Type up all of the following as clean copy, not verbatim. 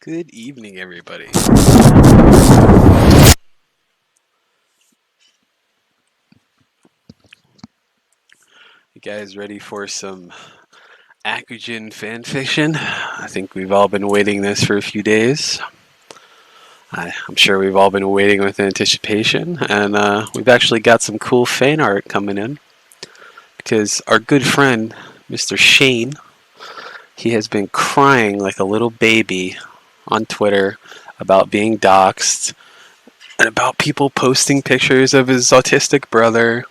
Good evening, everybody. You guys ready for some Akugen fanfiction? I think we've all been waiting this for a few days. I'm sure we've all been waiting with anticipation, and we've actually got some cool fan art coming in because our good friend, Mr. Shane, he has been crying like a little baby on Twitter about being doxxed and about people posting pictures of his autistic brother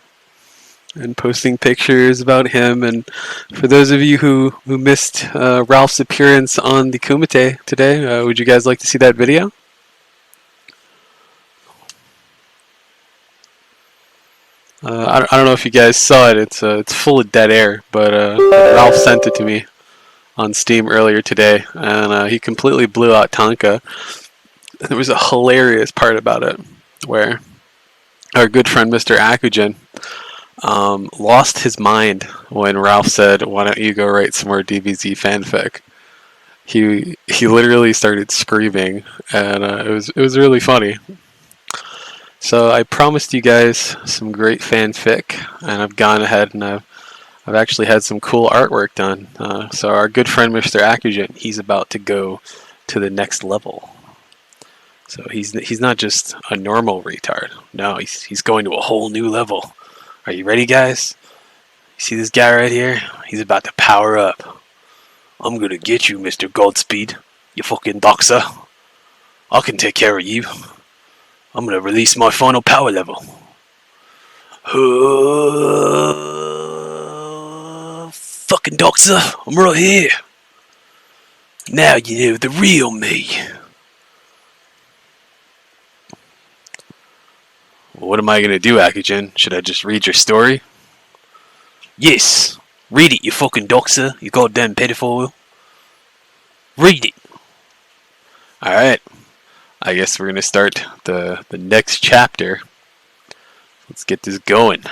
and posting pictures about him. And for those of you who missed Ralph's appearance on the Kumite today, would you guys like to see that video? I don't know if you guys saw it. It's full of dead air, but Ralph sent it to me on Steam earlier today, and he completely blew out Tonka. There was a hilarious part about it where our good friend Mr. Akugen lost his mind when Ralph said, "Why don't you go write some more DBZ fanfic?" He literally started screaming, and it was really funny. So I promised you guys some great fanfic, and I've gone ahead and I've actually had some cool artwork done. So our good friend Mr. Akugen, he's about to go to the next level. So he's not just a normal retard. No, he's going to a whole new level. Are you ready, guys? You see this guy right here? He's about to power up. I'm gonna get you, Mr. Goldspeed. You fucking doxer. I can take care of you. I'm gonna release my final power level. Fucking doxer, I'm right here. Now you know the real me. Well, what am I gonna do, Akugen? Should I just read your story? Yes. Read it, you fucking doxer, you goddamn pedophile. Read it. Alright. I guess we're gonna start the next chapter. Let's get this going.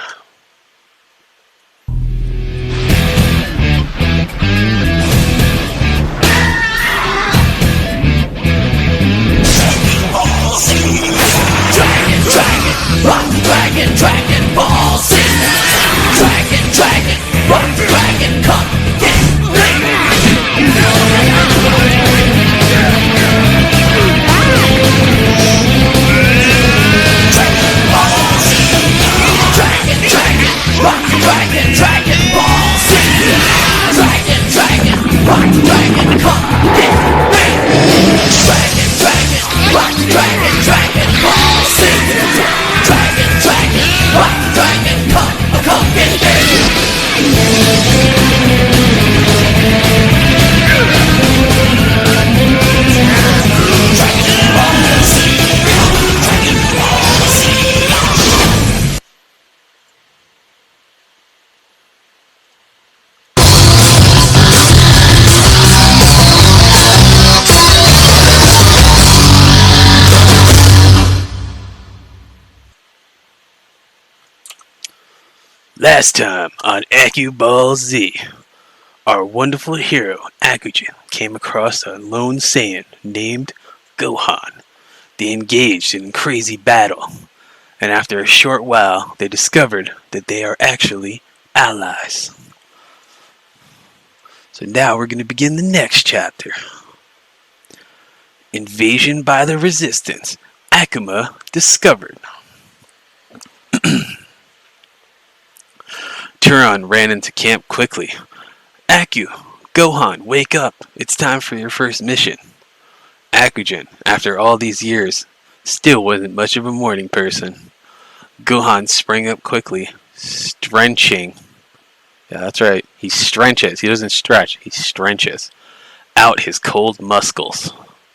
Dragon Ball Z. Dragon, rock dragon, come get me. Dragon Ball Z. Dragon, rock dragon Ball Z. Dragon, rock dragon, come get me. Dragon, rock dragon Ball Z. Dragon, rock dragon, come get me. Last time on AkuBall Z, our wonderful hero Akugen came across a lone Saiyan named Gohan. They engaged in crazy battle, and after a short while they discovered that they are actually allies. So now we're going to begin the next chapter. Invasion by the Resistance. Akuma discovered. Turon ran into camp quickly. Aku, Gohan, wake up. It's time for your first mission. Akugen, after all these years, still wasn't much of a morning person. Gohan sprang up quickly, stretching. Yeah, that's right. He stretches. He doesn't stretch. He stretches out his cold muscles.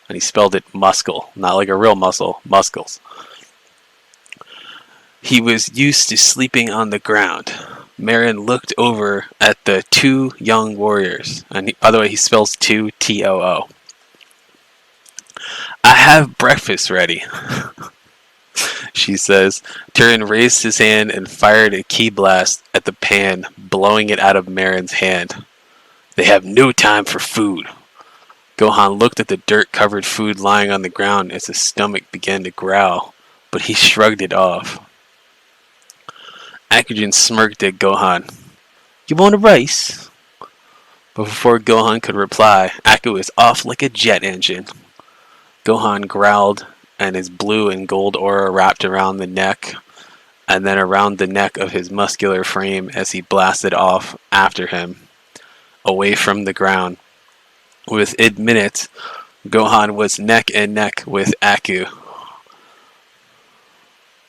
And he spelled it muscle, not like a real muscle, muscles. He was used to sleeping on the ground. Marin looked over at the two young warriors. And by the way, he spells two, T-O-O. I have breakfast ready, she says. Turin raised his hand and fired a ki blast at the pan, blowing it out of Marin's hand. They have no time for food. Gohan looked at the dirt-covered food lying on the ground as his stomach began to growl, but he shrugged it off. Akujin smirked at Gohan. You want a race? But before Gohan could reply, Aku was off like a jet engine. Gohan growled, and his blue and gold aura wrapped around the neck, and then around the neck of his muscular frame as he blasted off after him, away from the ground. Within minutes, Gohan was neck and neck with Aku.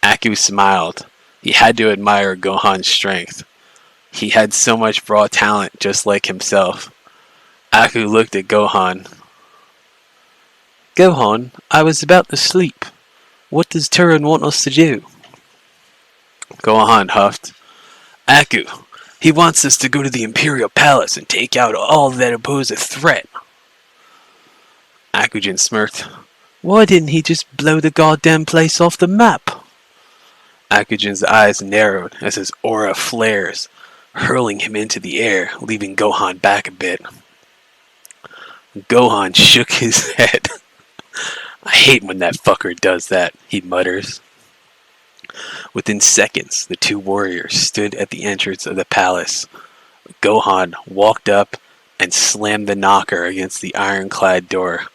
Aku smiled. He had to admire Gohan's strength. He had so much raw talent just like himself. Aku looked at Gohan. Gohan, I was about to sleep. What does Turin want us to do? Gohan huffed. Aku, he wants us to go to the Imperial Palace and take out all that pose a threat. Akujin smirked. Why didn't he just blow the goddamn place off the map? Akujin's eyes narrowed as his aura flares, hurling him into the air, leaving Gohan back a bit. Gohan shook his head. I hate when that fucker does that, he mutters. Within seconds, the two warriors stood at the entrance of the palace. Gohan walked up and slammed the knocker against the ironclad door,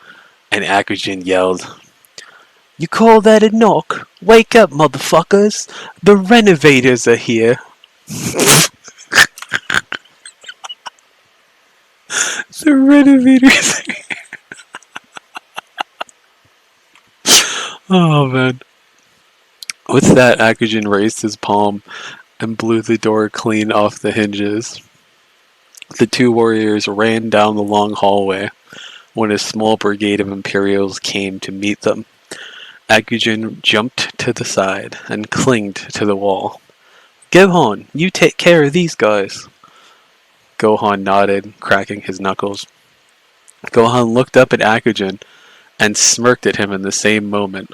and Akujin yelled, You call that a knock? Wake up, motherfuckers! The renovators are here! The renovators are here! Oh man. With that, Akujin raised his palm and blew the door clean off the hinges. The two warriors ran down the long hallway when a small brigade of Imperials came to meet them. Akujin jumped to the side and clinged to the wall. Gohan, you take care of these guys. Gohan nodded, cracking his knuckles. Gohan looked up at Akujin and smirked at him in the same moment.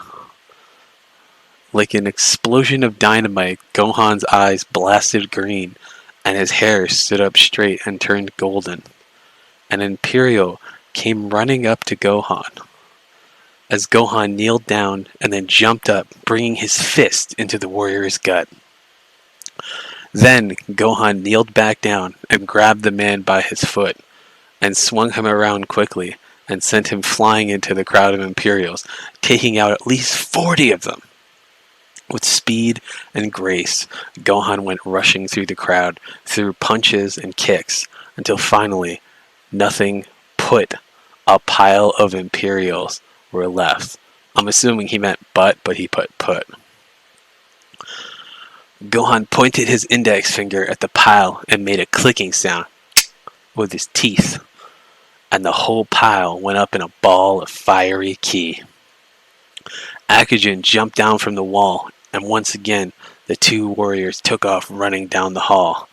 Like an explosion of dynamite, Gohan's eyes blasted green, and his hair stood up straight and turned golden. An Imperial came running up to Gohan. As Gohan kneeled down and then jumped up, bringing his fist into the warrior's gut. Then Gohan kneeled back down and grabbed the man by his foot, and swung him around quickly, and sent him flying into the crowd of Imperials, taking out at least 40 of them. With speed and grace, Gohan went rushing through the crowd, through punches and kicks, until finally, nothing but a pile of Imperials were left. I'm assuming he meant but he put. Gohan pointed his index finger at the pile and made a clicking sound with his teeth, and the whole pile went up in a ball of fiery ki. Akujin jumped down from the wall, and once again the two warriors took off running down the hall.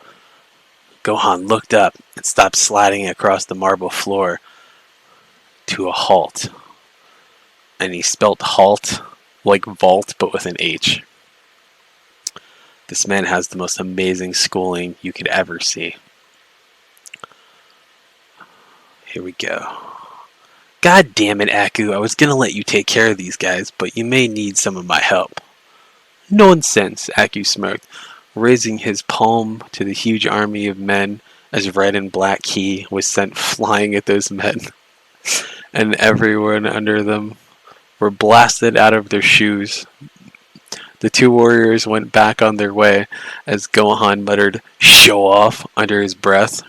Gohan looked up and stopped sliding across the marble floor to a halt. And he spelt halt like vault but with an H. This man has the most amazing schooling you could ever see. Here we go. God damn it, Aku, I was gonna let you take care of these guys, but you may need some of my help. Nonsense, Aku smirked, raising his palm to the huge army of men as red and black ki was sent flying at those men, and everyone under them were blasted out of their shoes. The two warriors went back on their way as Gohan muttered, "Show off," under his breath.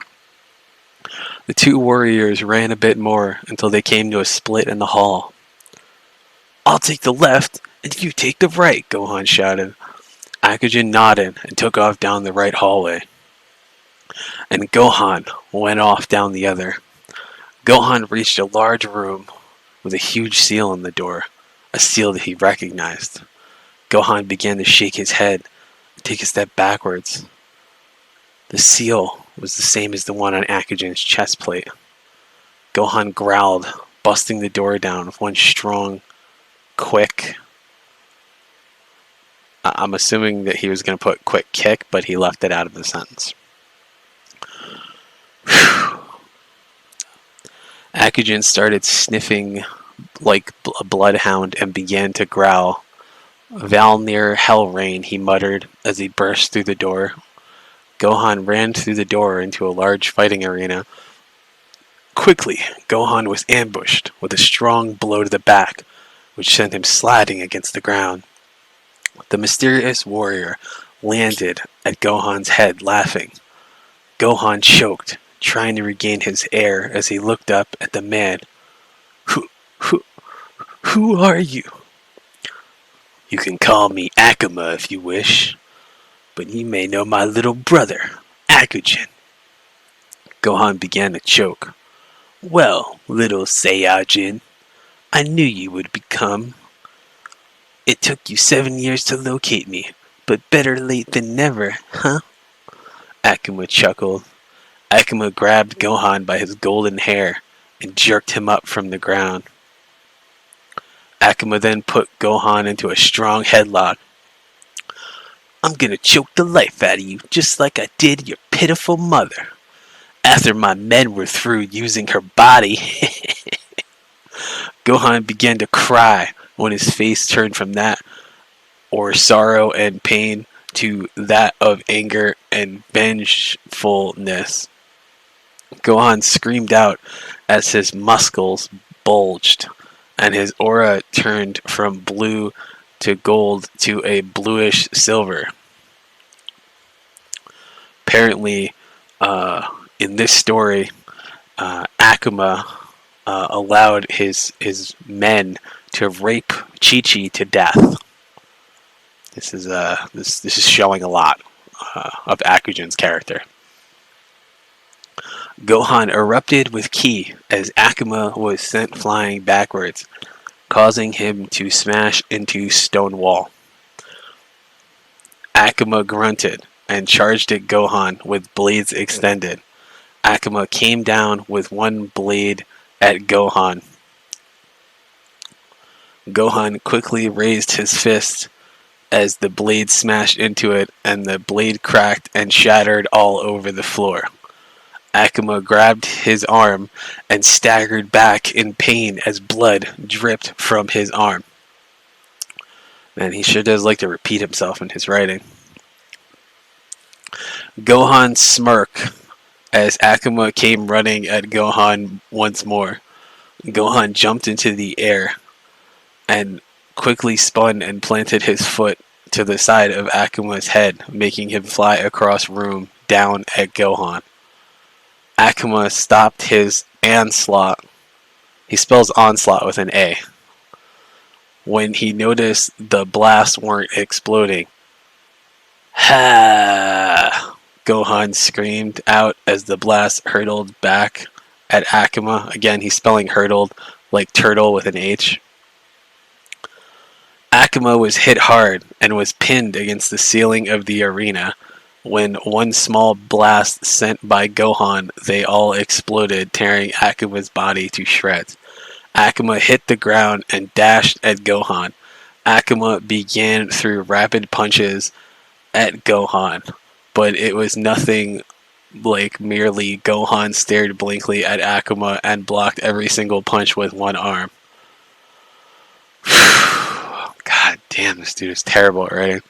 The two warriors ran a bit more until they came to a split in the hall. "I'll take the left, and you take the right," Gohan shouted. Akujin nodded and took off down the right hallway. And Gohan went off down the other. Gohan reached a large room with a huge seal on the door, a seal that he recognized. Gohan began to shake his head and take a step backwards. The seal was the same as the one on Akujin's chest plate. Gohan growled, busting the door down with one strong, quick... I'm assuming that he was going to put quick kick, but he left it out of the sentence. Akugen started sniffing like a bloodhound and began to growl. Valnir Hellrain, he muttered as he burst through the door. Gohan ran through the door into a large fighting arena. Quickly, Gohan was ambushed with a strong blow to the back, which sent him sliding against the ground. The mysterious warrior landed at Gohan's head, laughing. Gohan choked, trying to regain his air as he looked up at the man. Who, who, who are you? You can call me Akuma if you wish, but you may know my little brother, Akugen. Gohan began to choke. Well, little Saiyajin, I knew you would become. It took you 7 years to locate me, but better late than never, huh? Akuma chuckled. Akuma grabbed Gohan by his golden hair and jerked him up from the ground. Akuma then put Gohan into a strong headlock. I'm gonna choke the life out of you, just like I did your pitiful mother. After my men were through using her body, Gohan began to cry when his face turned from that or sorrow and pain to that of anger and vengefulness. Gohan screamed out as his muscles bulged and his aura turned from blue to gold to a bluish silver. Apparently, in this story, Akuma allowed his men to rape Chi-Chi to death. This is showing a lot of Akugen's character. Gohan erupted with ki as Akuma was sent flying backwards, causing him to smash into stone wall. Akuma grunted and charged at Gohan with blades extended. Akuma came down with one blade at Gohan. Gohan quickly raised his fist as the blade smashed into it and the blade cracked and shattered all over the floor. Akuma grabbed his arm and staggered back in pain as blood dripped from his arm. Man, he sure does like to repeat himself in his writing. Gohan smirked as Akuma came running at Gohan once more. Gohan jumped into the air and quickly spun and planted his foot to the side of Akuma's head, making him fly across room down at Gohan. Akuma stopped his onslaught. He spells onslaught with an A. When he noticed the blasts weren't exploding. Ha! Gohan screamed out as the blast hurtled back at Akuma. Again, he's spelling hurtled like turtle with an H. Akuma was hit hard and was pinned against the ceiling of the arena. When one small blast sent by Gohan, they all exploded, tearing Akuma's body to shreds. Akuma hit the ground and dashed at Gohan. Akuma began through rapid punches at Gohan, but it was nothing like merely Gohan stared blankly at Akuma and blocked every single punch with one arm. God damn, this dude is terrible at writing.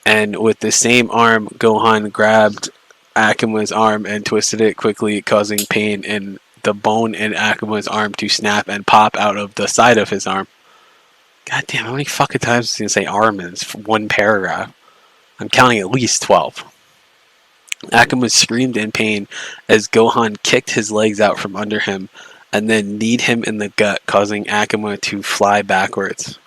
And with the same arm, Gohan grabbed Akuma's arm and twisted it quickly, causing pain in the bone in Akuma's arm to snap and pop out of the side of his arm. God damn, how many fucking times is he gonna say arm in one paragraph? I'm counting at least 12. Akuma screamed in pain as Gohan kicked his legs out from under him and then kneed him in the gut, causing Akuma to fly backwards.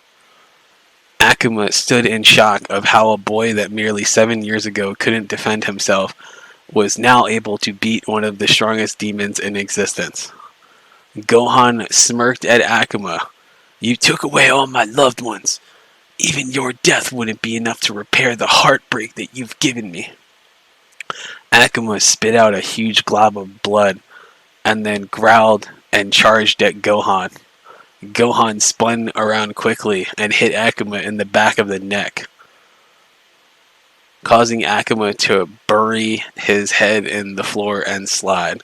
Akuma stood in shock of how a boy that merely 7 years ago couldn't defend himself was now able to beat one of the strongest demons in existence. Gohan smirked at Akuma. You took away all my loved ones. Even your death wouldn't be enough to repair the heartbreak that you've given me. Akuma spit out a huge glob of blood and then growled and charged at Gohan. Gohan spun around quickly and hit Akuma in the back of the neck, causing Akuma to bury his head in the floor and slide.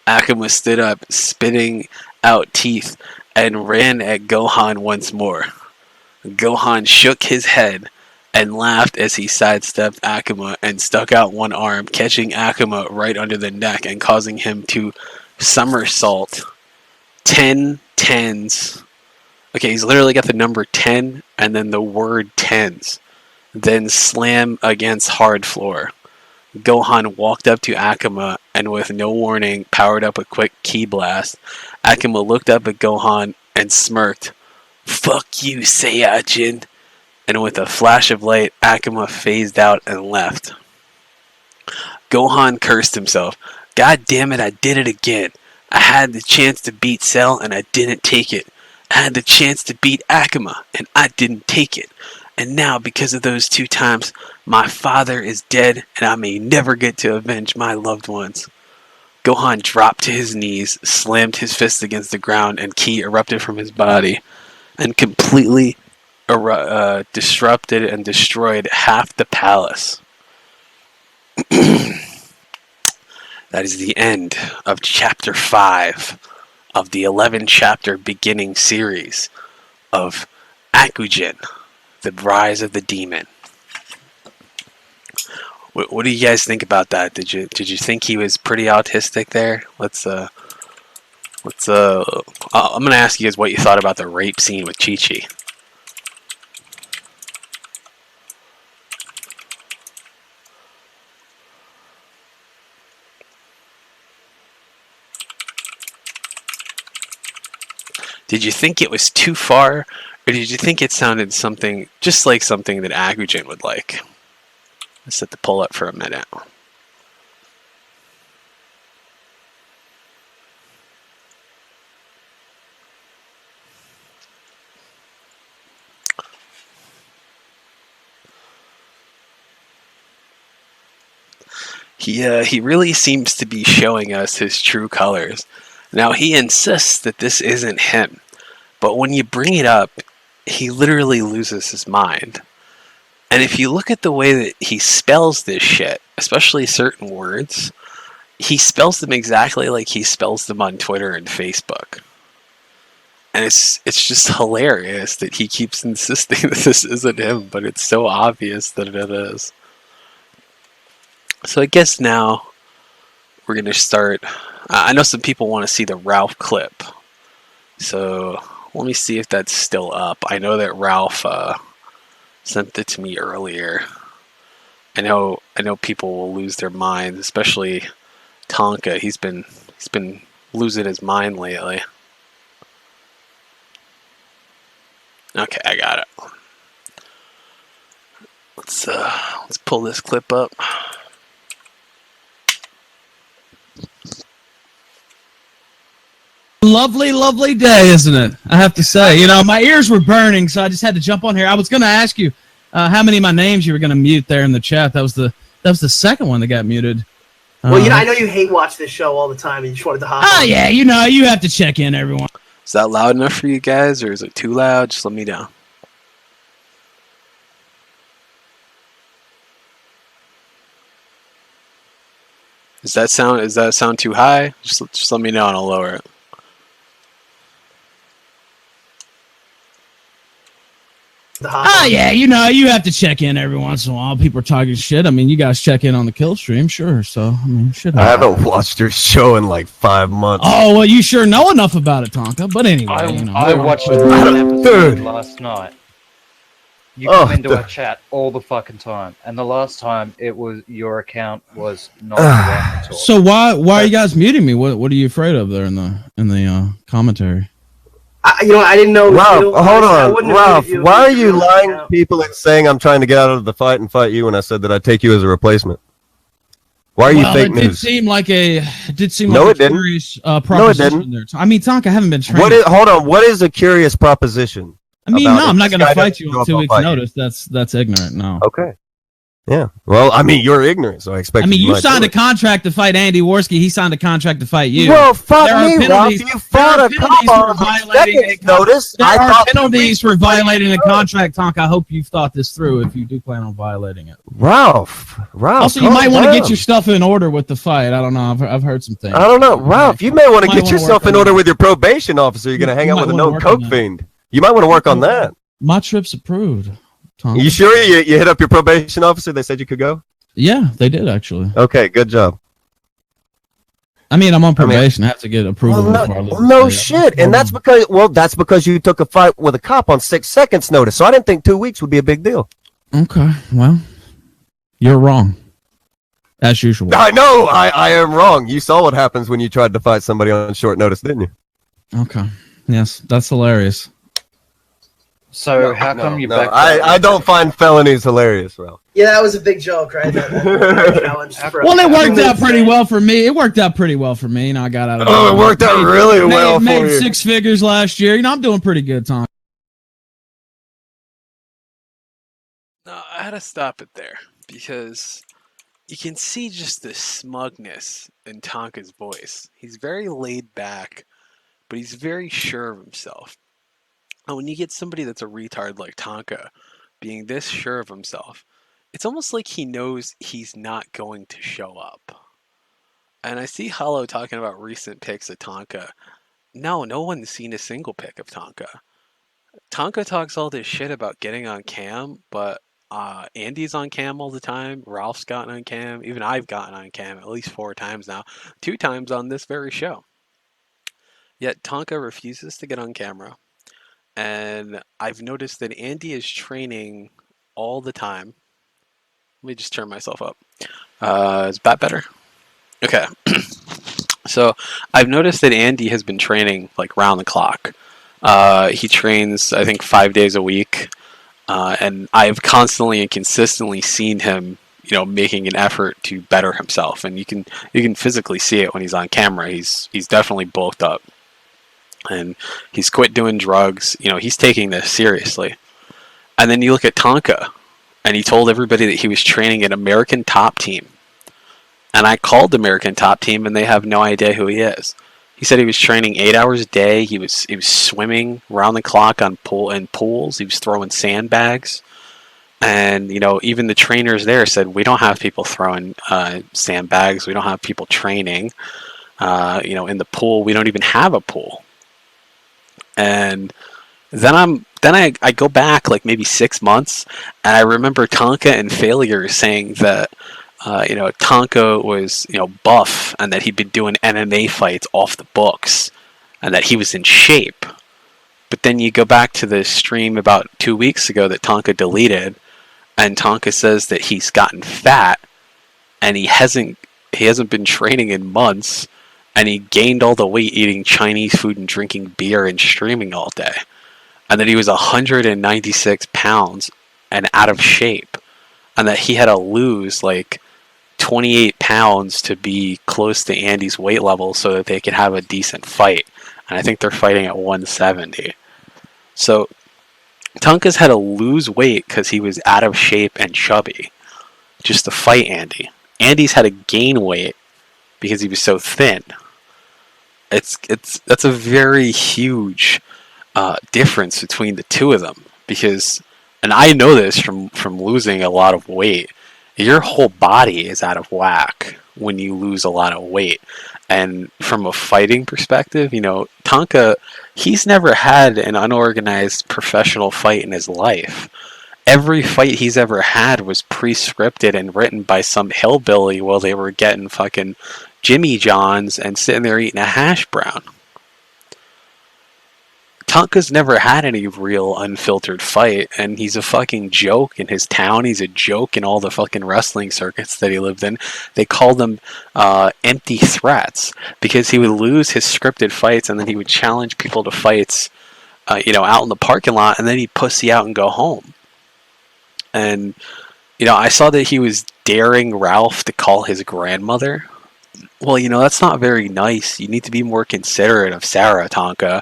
Akuma stood up, spitting out teeth, and ran at Gohan once more. Gohan shook his head and laughed as he sidestepped Akuma and stuck out one arm, catching Akuma right under the neck and causing him to somersault 10 tens. Okay, he's literally got the number 10 and then the word tens. Then slam against hard floor. Gohan walked up to Akuma and with no warning powered up a quick ki blast. Akuma looked up at Gohan and smirked. "Fuck you, Saiyajin." And with a flash of light, Akuma phased out and left. Gohan cursed himself. "God damn it, I did it again. I had the chance to beat Cell and I didn't take it. I had the chance to beat Akuma and I didn't take it. And now, because of those 2 times, my father is dead and I may never get to avenge my loved ones." Gohan dropped to his knees, slammed his fist against the ground, and ki erupted from his body and completely disrupted and destroyed half the palace. That is the end of Chapter 5 of the 11-chapter beginning series of Akujin, The Rise of the Demon. What do you guys think about that? Did you think he was pretty autistic there? I'm gonna ask you guys what you thought about the rape scene with Chi-Chi. Did you think it was too far, or did you think it sounded something just like something that Akujin would like? Let's set the poll up for a minute. He really seems to be showing us his true colors. Now, he insists that this isn't him, but when you bring it up, he literally loses his mind. And if you look at the way that he spells this shit, especially certain words, he spells them exactly like he spells them on Twitter and Facebook. And it's just hilarious that he keeps insisting that this isn't him, but it's so obvious that it is. So I guess now we're going to start. I know some people want to see the Ralph clip. So let me see if that's still up. I know that Ralph sent it to me earlier. I know people will lose their minds, especially Tonka. He's been losing his mind lately. Okay, I got it. Let's pull this clip up. Lovely day, isn't it? I have to say. You know, my ears were burning, so I just had to jump on here. I was going to ask you how many of my names you were going to mute there in the chat. That was the second one that got muted. Well, you know, I know you hate watch this show all the time, and you just wanted to hop on. Yeah, you know, you have to check in, everyone. Is that loud enough for you guys, or is it too loud? Just let me know. Does that sound too high? Just let me know and I'll lower it. Yeah, you know, you have to check in every once in a while. People are talking shit. I mean, you guys check in on the kill stream, sure. So, I mean, shit. I haven't watched your show in like 5 months. Oh, well, you sure know enough about it, Tonka. But anyway, you know. I watched one episode last night. You come into our chat all the fucking time, and the last time it was your account was not at all. So why are you guys muting me? What are you afraid of there in the commentary? I didn't know. Ralph, hold on. Ralph, why are you lying to people and saying I'm trying to get out of the fight and fight you when I said that I'd take you as a replacement? Why are you fake news? It did seem like a curious proposition. No, it didn't. There. I mean, Tonka, I haven't been trained. Hold on. What is a curious proposition? I mean, no, I'm not going to fight you on 2 weeks' notice. That's ignorant. No. Okay. Yeah. Well, I mean, you're ignorant, so I expect. I mean, you might signed do a it. contract to fight Andy Worski. He signed a contract to fight you. Well, fuck There are me, Ralph. penalties- You there fought are a penalties cop for on violating a seconds notice. There I are thought penalties for violating a contract, Tonk. I hope you've thought this through if you do plan on violating it. Ralph. Also, you calm might want to get down. your stuff in order with the fight. I don't know. I've heard some things. I don't know, Ralph. You may want to might get wanna yourself work in on order that. with your probation officer. You're going to hang You out might with a wanna known work on coke that. fiend. You might want to work on that. My trip's approved, Tonk. You sure you hit up your probation officer? They said you could go? Yeah, they did actually. Okay, good job. I mean, I'm on probation. I have to get approval before I leave. No shit. And that's because you took a fight with a cop on 6 seconds notice. So I didn't think 2 weeks would be a big deal. Okay, well, you're wrong. As usual. I know I am wrong. You saw what happens when you tried to fight somebody on short notice, didn't you? Okay. Yes, that's hilarious. So how come you back? I don't find felonies hilarious, Ralph. Yeah, that was a big joke, right? That challenge for- Well, it worked out pretty well for me. It worked out pretty well for me. You know, I got out of Oh, it worked out really well for made you. 6 figures last year. You know, I'm doing pretty good, Tom. No, I had to stop it there because you can see just the smugness in Tonka's voice. He's very laid back, but he's very sure of himself. And when you get somebody that's a retard like Tonka being this sure of himself, it's almost like he knows he's not going to show up. And I see Hollow talking about recent pics of Tonka. No one's seen a single pic of Tonka. Tonka talks all this shit about getting on cam, but Andy's on cam all the time. Ralph's gotten on cam. Even I've gotten on cam at least 4 times now. 2 times on this very show. Yet Tonka refuses to get on camera. And I've noticed that Andy is training all the time. Let me just turn myself up. Is that better? Okay. So I've noticed that Andy has been training like round the clock. He trains, I think, 5 days a week. And I've constantly and consistently seen him, making an effort to better himself. And you can physically see it when he's on camera. He's definitely bulked up. And he's quit doing drugs. He's taking this seriously. And then you look at Tonka, and he told everybody that he was training an American Top Team. And I called American Top Team, and they have no idea who he is. He said he was training 8 hours a day. He was swimming round the clock in pools. He was throwing sandbags. And, even the trainers there said, we don't have people throwing sandbags. We don't have people training. In the pool, we don't even have a pool. And then I go back like maybe 6 months, and I remember Tonka and Failure saying that Tonka was buff, and that he'd been doing MMA fights off the books, and that he was in shape. But then you go back to the stream about 2 weeks ago that Tonka deleted, and Tonka says that he's gotten fat, and he hasn't been training in months. And he gained all the weight eating Chinese food and drinking beer and streaming all day. And that he was 196 pounds and out of shape. And that he had to lose like 28 pounds to be close to Andy's weight level so that they could have a decent fight. And I think they're fighting at 170. So Tonka's had to lose weight because he was out of shape and chubby just to fight Andy. Andy's had to gain weight because he was so thin. That's a very huge difference between the two of them, because, and I know this from losing a lot of weight, your whole body is out of whack when you lose a lot of weight. And from a fighting perspective, Tonka, he's never had an unorganized professional fight in his life. Every fight he's ever had was pre-scripted and written by some hillbilly while they were getting fucking Jimmy John's and sitting there eating a hash brown. Tonka's never had any real unfiltered fight, and he's a fucking joke in his town. He's a joke in all the fucking wrestling circuits that he lived in. They called him empty threats because he would lose his scripted fights, and then he would challenge people to fights, out in the parking lot, and then he'd pussy out and go home. And I saw that he was daring Ralph to call his grandmother. Well, that's not very nice. You need to be more considerate of Sarah, Tonka.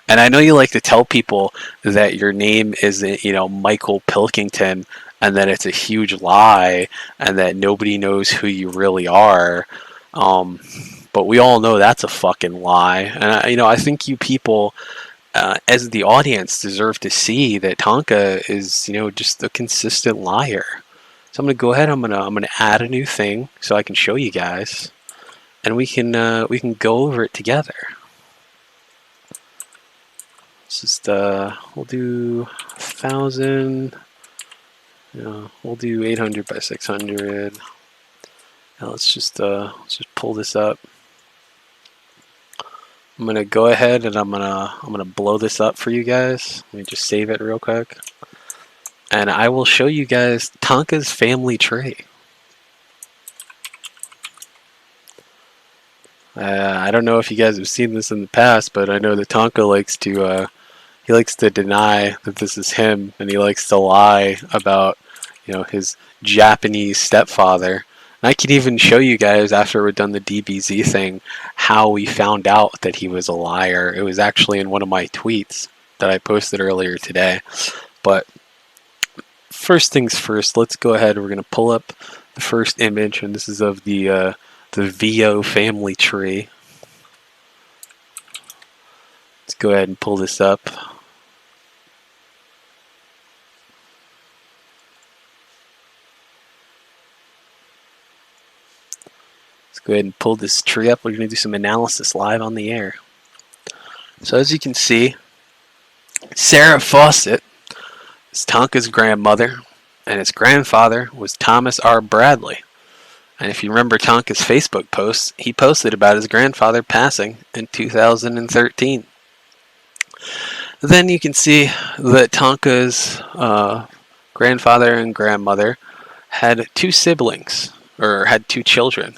And I know you like to tell people that your name isn't, Michael Pilkington, and that it's a huge lie, and that nobody knows who you really are. But we all know that's a fucking lie. And I think you people, as the audience, deserve to see that Tonka is, just a consistent liar. So I'm gonna go ahead. I'm gonna add a new thing so I can show you guys, and we can go over it together. It's just we'll do 1,000. We'll do 800 by 600. Now let's just pull this up. I'm gonna go ahead and I'm gonna blow this up for you guys. Let me just save it real quick, and I will show you guys Tonka's family tree. I don't know if you guys have seen this in the past, but I know that Tonka likes to deny that this is him, and he likes to lie about his Japanese stepfather. And I can even show you guys after we're done the DBZ thing how we found out that he was a liar. It was actually in one of my tweets that I posted earlier today. But first things first, let's go ahead. We're going to pull up the first image, and this is of the VO family tree. Let's go ahead and pull this up. Go ahead and pull this tree up. We're going to do some analysis live on the air. So as you can see, Sarah Fawcett is Tonka's grandmother, and his grandfather was Thomas R. Bradley. And if you remember Tonka's Facebook posts, he posted about his grandfather passing in 2013. Then you can see that Tonka's grandfather and grandmother had two siblings, or had two children.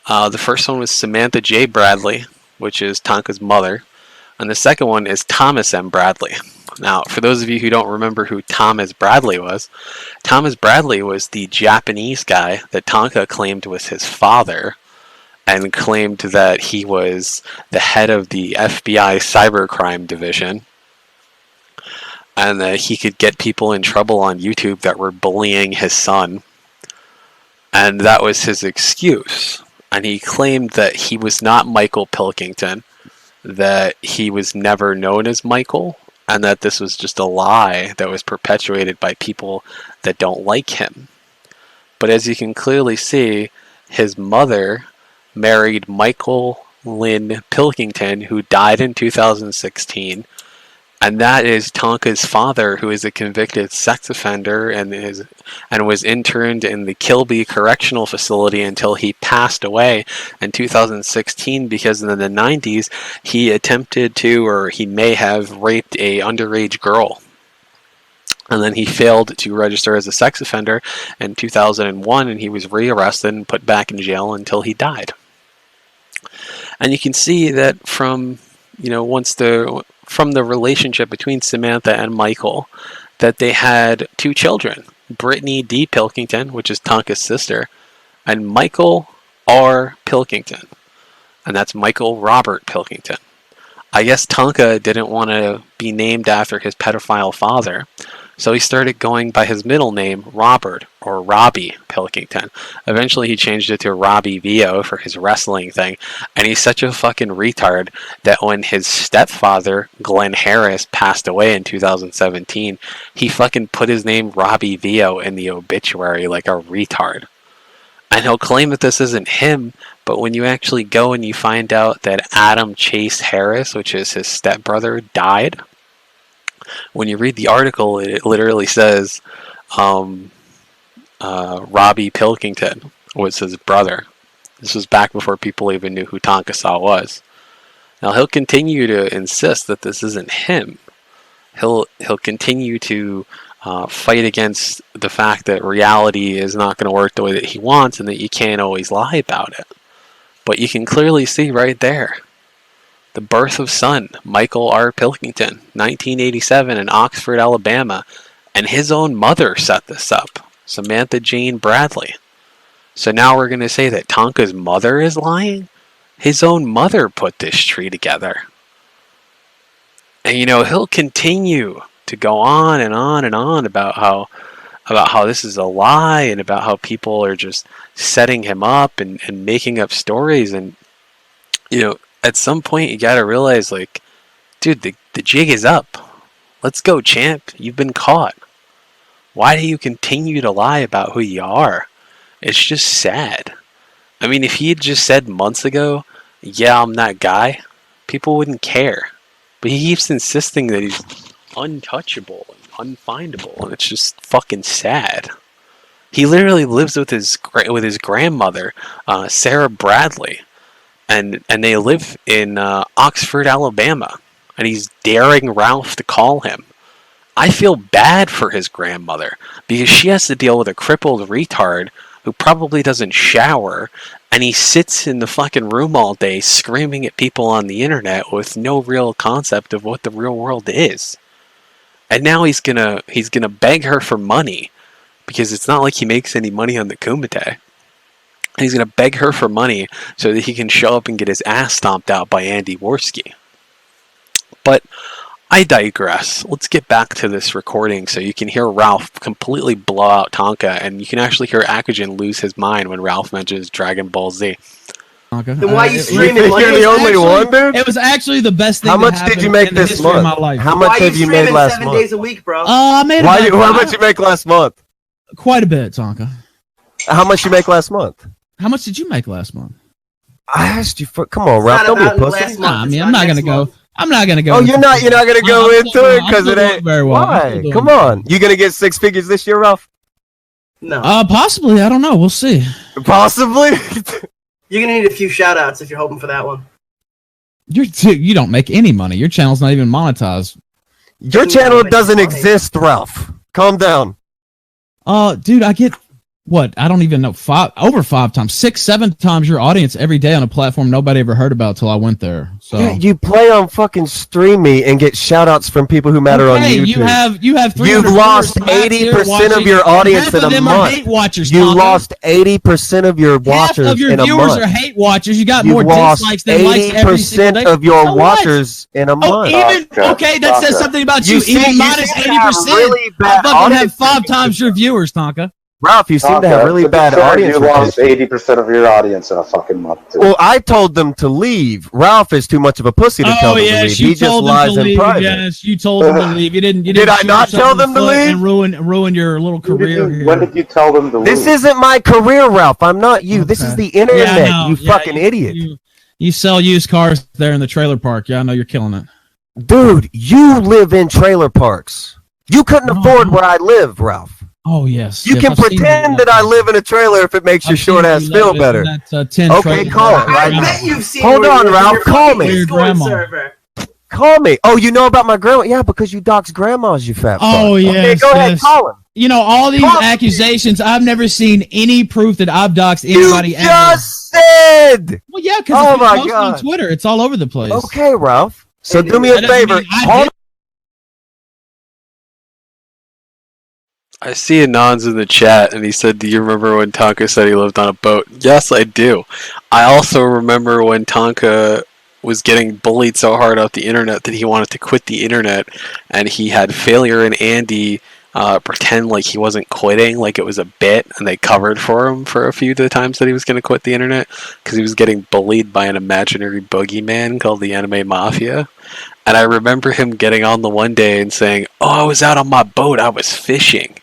The first one was Samantha J. Bradley, which is Tonka's mother, and the second one is Thomas M. Bradley. Now, for those of you who don't remember who Thomas Bradley was the Japanese guy that Tonka claimed was his father, and claimed that he was the head of the FBI cybercrime division, and that he could get people in trouble on YouTube that were bullying his son, and that was his excuse. And he claimed that he was not Michael Pilkington, that he was never known as Michael, and that this was just a lie that was perpetuated by people that don't like him. But as you can clearly see, his mother married Michael Lynn Pilkington, who died in 2016, and that is Tonka's father, who is a convicted sex offender and was interned in the Kilby Correctional Facility until he passed away in 2016 because in the 90s he attempted to, or he may have, raped a underage girl. And then he failed to register as a sex offender in 2001, and he was rearrested and put back in jail until he died. And you can see that from the relationship between Samantha and Michael, that they had two children, Brittany D. Pilkington, which is Tonka's sister, and Michael R. Pilkington, and that's Michael Robert Pilkington. I guess Tonka didn't want to be named after his pedophile father, so he started going by his middle name, Robert, or Robbie Pilkington. Eventually he changed it to Robbie VO for his wrestling thing, and he's such a fucking retard that when his stepfather, Glenn Harris, passed away in 2017, he fucking put his name Robbie VO in the obituary like a retard. And he'll claim that this isn't him, but when you actually go and you find out that Adam Chase Harris, which is his stepbrother, died, when you read the article, it literally says Robbie Pilkington was his brother. This was back before people even knew who Tonka Saw was. Now he'll continue to insist that this isn't him. He'll continue to fight against the fact that reality is not going to work the way that he wants and that you can't always lie about it. But you can clearly see right there the birth of son, Michael R. Pilkington, 1987 in Oxford, Alabama, and his own mother set this up, Samantha Jane Bradley. So now we're going to say that Tonka's mother is lying? His own mother put this tree together. And he'll continue to go on and on and on about how this is a lie and about how people are just setting him up and making up stories. And at some point you gotta realize, like, dude, the jig is up. Let's go, champ. You've been caught. Why do you continue to lie about who you are? It's just sad. I mean, if he had just said months ago, yeah, I'm that guy, people wouldn't care. But he keeps insisting that he's untouchable and unfindable, and it's just fucking sad. He literally lives with his grandmother, Sarah Bradley, and they live in Oxford, Alabama, and he's daring Ralph to call him. I feel bad for his grandmother because she has to deal with a crippled retard who probably doesn't shower, and he sits in the fucking room all day screaming at people on the internet with no real concept of what the real world is. And now he's gonna beg her for money because it's not like he makes any money on the Kumite. He's gonna beg her for money so that he can show up and get his ass stomped out by Andy Worski. But I digress. Let's get back to this recording so you can hear Ralph completely blow out Tonka, and you can actually hear Akujin lose his mind when Ralph mentions Dragon Ball Z. Then why are you streaming? You're the only one, dude? It was actually the best thing. How much did you make this month? How much have you made last 7 month? days a week, bro? I made How much you make last month? quite a bit, Tonka. How much you make last month? How much did you make last month? I asked you for. Come on, Ralph. Don't be a pussy. Nah, I mean, I'm not gonna go. I'm not gonna go. Oh, you're not gonna go into it because it ain't. Very well. Why? Come on. You gonna get 6 figures this year, Ralph? No. Possibly. I don't know. We'll see. Possibly. You're gonna need a few shout outs if you're hoping for that one. You don't make any money. Your channel's not even monetized. Your channel doesn't exist, Ralph. Calm down. Dude, I get what? I don't even know. Over 5 times, 6, 7 times your audience every day on a platform nobody ever heard about till I went there. So yeah, you play on fucking Stream Me and get shout outs from people who matter on YouTube. You have 300 You've lost viewers 80% of your audience in a them month. Are hate watchers, you Tonka. lost 80% of your watchers Half of your in a viewers month. are hate watchers. You got You've more lost dislikes than likes every single 80% day. of your So what? watchers in a month. Okay, that says something about you. You Even seem minus to have 80%. really I bad fucking have audience 5 times your viewers, Tonka. Ralph, you seem to have really bad audience. You lost 80% of your audience in a fucking month, too. Well, I told them to leave. Ralph is too much of a pussy to tell them to leave. He just lies in private. Yes, you told them to leave. You didn't. Did I not tell them to leave? And ruin your little career here. When did you tell them to leave? This isn't my career, Ralph. I'm not you. This is the internet, Yeah, you fucking idiot. You sell used cars there in the trailer park. Yeah, I know you're killing it. Dude, you live in trailer parks. You couldn't afford where I live, Ralph. Oh, yes. You can pretend that I live in a trailer if it makes your short ass feel better. Okay, call it right now. Hold on, Ralph. Call me. Call me. Oh, you know about my grandma? Yeah, because you dox grandmas, you fat fuck. Oh, yes. Okay, go ahead, call him. You know, all these accusations, I've never seen any proof that I've doxed anybody you just said! Well, yeah, because if you post on Twitter, it's all over the place. Okay, Ralph. So do me a favor. I see Anons in the chat, and he said, do you remember when Tonka said he lived on a boat? Yes, I do. I also remember when Tonka was getting bullied so hard off the internet that he wanted to quit the internet, and he had Failure and Andy pretend like he wasn't quitting, like it was a bit, and they covered for him for a few of the times that he was going to quit the internet, because he was getting bullied by an imaginary boogeyman called the Anime Mafia. And I remember him getting on the one day and saying, oh, I was out on my boat, I was fishing.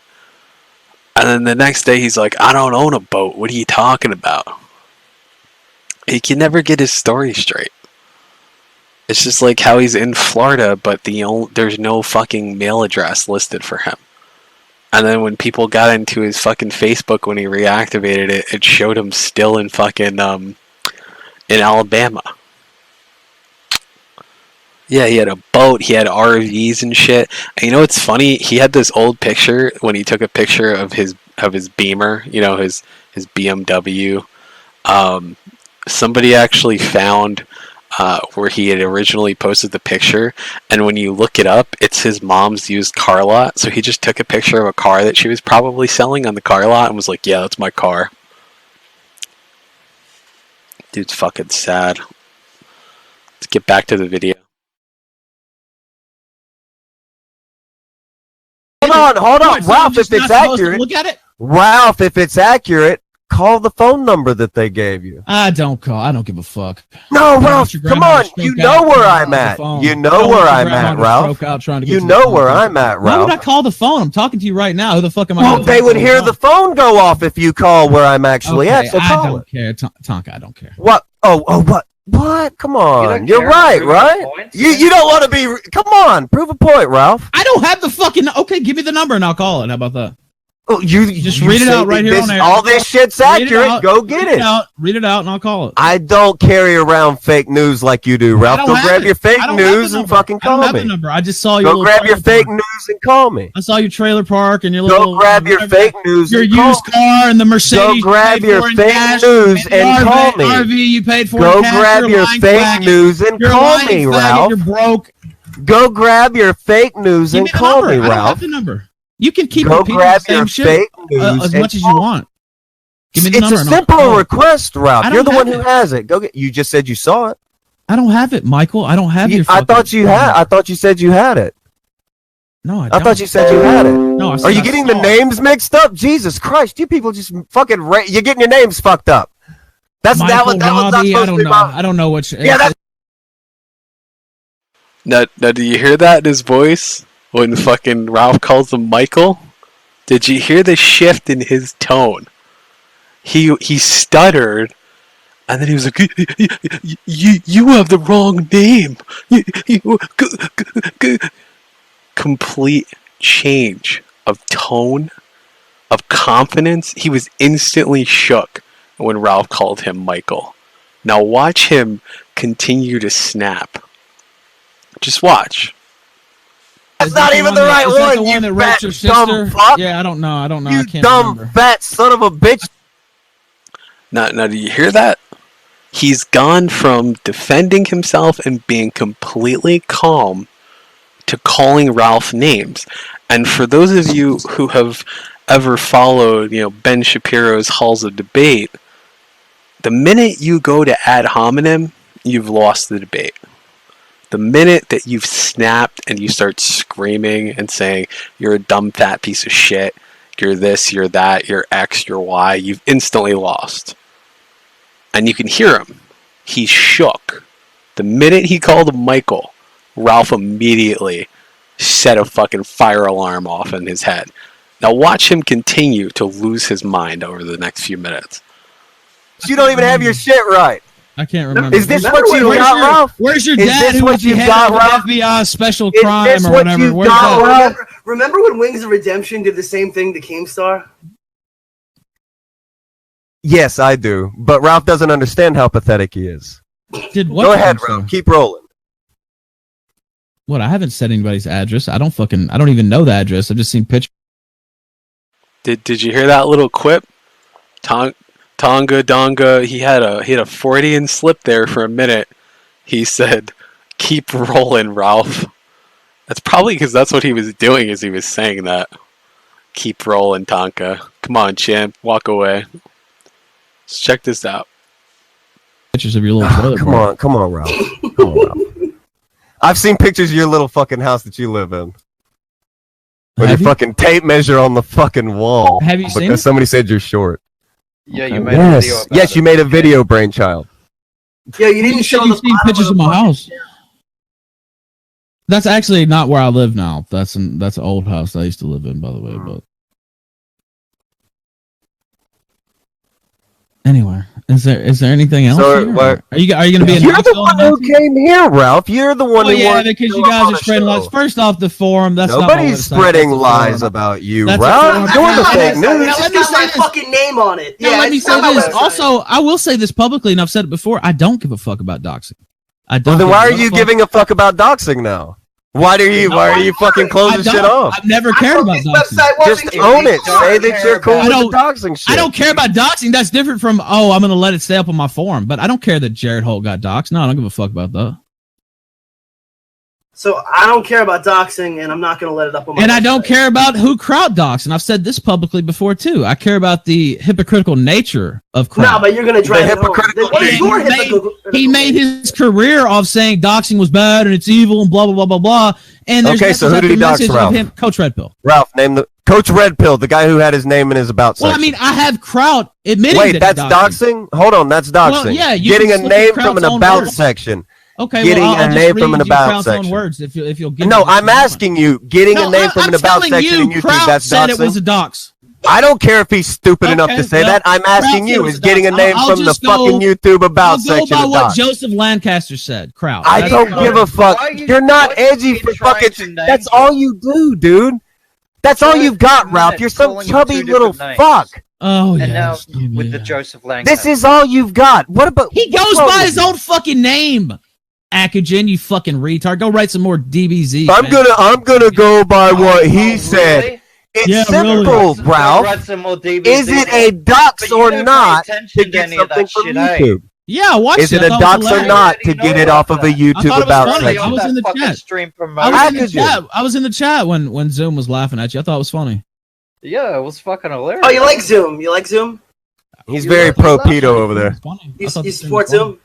And then the next day he's like, I don't own a boat. What are you talking about? He can never get his story straight. It's just like how he's in Florida, but there's no fucking mail address listed for him. And then when people got into his fucking Facebook when he reactivated it, it showed him still in fucking in Alabama. Yeah, he had a boat, he had RVs and shit. And you know what's funny? He had this old picture when he took a picture of his Beamer, you know, his BMW. Somebody actually found where he had originally posted the picture, and when you look it up, it's his mom's used car lot. So he just took a picture of a car that she was probably selling on the car lot and was like, yeah, that's my car. Dude's fucking sad. Let's get back to the video. hold on, So Ralph. I'm just If it's not supposed to accurate, look at it. Ralph, if it's accurate, call the phone number that they gave you. I don't call. I don't give a fuck. No, I don't Ralph, want your come grandma on. to stroke You know out where trying to I'm get to at. the phone. You I know don't where want your I'm grandma at, to Ralph. stroke out trying to get You to the know phone. where I'm at, Why would I Ralph. call the phone? I'm talking to you right now. Who the fuck am I? Well, gonna they call would the hear phone? the phone go off if you call where I'm actually Okay, at. So I call don't it. care, Tonka. I don't care. What? Oh, what? What? Come on. don't You're care right, about right? proving points? You don't want to be. Come on, prove a point, Ralph. I don't have the fucking. Okay, give me the number and I'll call it. How about that? Oh, you Just you read it say out right that here on air. all this shit's Read it accurate. out, Go get it. Read it out, and I'll call it. I don't carry around fake news like you do, Ralph. I don't Go have grab it. your fake I don't have news the and number. fucking I don't call have the me. number. I just saw your Go little grab your trailer fake park. news and call me. I saw your trailer park and your Go little. grab your whatever fake that- news Your and call used me. car and the Mercedes. Go grab you paid your for in fake cash, news the and call me. RV you paid for Go in cash. grab You're a your lying fake faggot. news and You're a call lying me, faggot. Ralph. You're broke. Go grab your fake news Give and me the call number. me, I don't have Ralph. the number. You can keep Go repeating grab the same your shit fake news as and much as you call me. want. Give me the It's number. a and I'll simple call it. request, Ralph. I You're don't the one have who it. has it. Go get. You just said you saw it. I don't have it, Michael. I don't have your. I fucking thought you had. I thought you said you had it. No, I I don't. thought you said you had it. No, I said Are you I getting saw the it. names mixed up? Jesus Christ! You people just fucking. You're getting your names fucked up. That's Michael, that was not Robbie, supposed I to be don't know. about. I don't know which. Yeah, that's Now, do you hear that in his voice when fucking Ralph calls him Michael? Did you hear the shift in his tone? He stuttered, and then he was like, "You have the wrong name." Complete change of tone, of confidence. He was instantly shook when Ralph called him Michael. Now watch him continue to snap. Just watch. That's not even the right Is that one. the one You that raped your fat dumb sister? fuck. Yeah, I don't know. I You can't dumb remember. fat son of a bitch. Now, do you hear that? He's gone from defending himself and being completely calm to calling Ralph names. And for those of you who have ever followed, Ben Shapiro's Halls of Debate, the minute you go to ad hominem, you've lost the debate. The minute that you've snapped and you start screaming and saying, "You're a dumb fat piece of shit, you're this, you're that, you're X, you're Y," you've instantly lost. And you can hear him. He's shook. The minute he called him Michael, Ralph immediately set a fucking fire alarm off in his head. Now watch him continue to lose his mind over the next few minutes. You don't even have your shit right. I can't remember. Is this what you got, Ralph? Where's your Is dad this who what was the you head got, of Ralph? FBI special Is crime this or what whatever? you Where's got, that? Ralph? Remember when Wings of Redemption did the same thing to Keemstar? Yes, I do. But Ralph doesn't understand how pathetic he is. Did what? Go ahead, Keemstar? Ralph. Keep rolling. What? I haven't said anybody's address. I don't even know the address. I've just seen pictures. Did you hear that little quip? Tonga Donga, he had a Freudian slip there for a minute. He said, "Keep rolling, Ralph." That's probably because that's what he was doing as he was saying that. Keep rolling, Tonka. Come on, champ. Walk away. Let's check this out. Pictures of your little trailer. Come on, Ralph. Come on, Ralph. I've seen pictures of your little fucking house that you live in. With your fucking tape measure on the fucking wall. Have you seen Because it? somebody said you're short. Yeah, you made a video about Yes, it. you made a video, brainchild. Yeah, you didn't You show said the you've seen bottom pictures of the my fucking- house. That's actually not where I live now. That's an old house I used to live in, by the way. But anyway, is there anything else? So, here? what- Are you going to be in You're the Knoxville one who tonight? came here, Ralph. You're the one Well, who yeah, wanted because to you go guys on are the spreading lies. show. First off, the forum. That's Nobody's not spreading that's a lies forum. about you, That's a Ralph. forum. You're the Now, fake now, news. let It's me got say my this. fucking name on it. Now, Yeah, let me it's say on my this. website. Also, I will say this publicly, and I've said it before. I don't give a fuck about doxing. I don't. Well, then give why a are you fuck. giving a fuck about doxing now? Why are you fucking I closing don't. shit off? I've never cared about This doxing. website wasn't Just giving own me it. shit. Say that you're cool I with the don't- doxing shit. I don't care about doxing. That's different from I'm gonna let it stay up on my forum. But I don't care that Jared Holt got doxed. No, I don't give a fuck about that. So I don't care about doxing, and I'm not going to let it up on my And website. I don't care about who Kraut docs, and I've said this publicly before too. I care about the hypocritical nature of Kraut. No, but you're going to drive it home. What is your hypocritical? He made his career off saying doxing was bad and it's evil and blah blah blah blah blah. And there's Okay, so who did he dox, Ralph? Coach Red Pill. Ralph, name the Coach Red Pill, the guy who had his name in his about section. Well, I mean, I have Kraut admitting Wait, that that's doxing? Hold on, that's doxing. Well, yeah, you getting a can look at name Kraut's from an own about words. section. Okay, getting well, I'll a name just from an read you about Kraut's own section. words if you'll give No, me I'm asking you, getting a name from an about section in YouTube, Kraut that's said doxing? it was a dox. I don't care if he's stupid enough to say that. I'm asking you, is getting a name from the fucking YouTube about section I'll a go by what dox? Joseph Lancaster said, Kraut. I don't give a fuck. You're not edgy for fucking. That's all you do, dude. That's all you've got, Ralph. You're some chubby little fuck. Oh, And yeah. now with the Joseph Lancaster. This is all you've got. What about? He goes by his own fucking name. Akugen, you fucking retard. Go write some more DBZ. I'm gonna go by what he said. Really? It's simple, Ralph. Is it a dox or not to get something from YouTube? Yeah, I watched Is it a dox or not to get it off of a YouTube about section? I was in the chat. I was in the chat when Zoom was laughing at you. I thought it was funny. Yeah, it was fucking hilarious. Oh, you like Zoom? You like Zoom? He's very pro pedo over there. You support Zoom?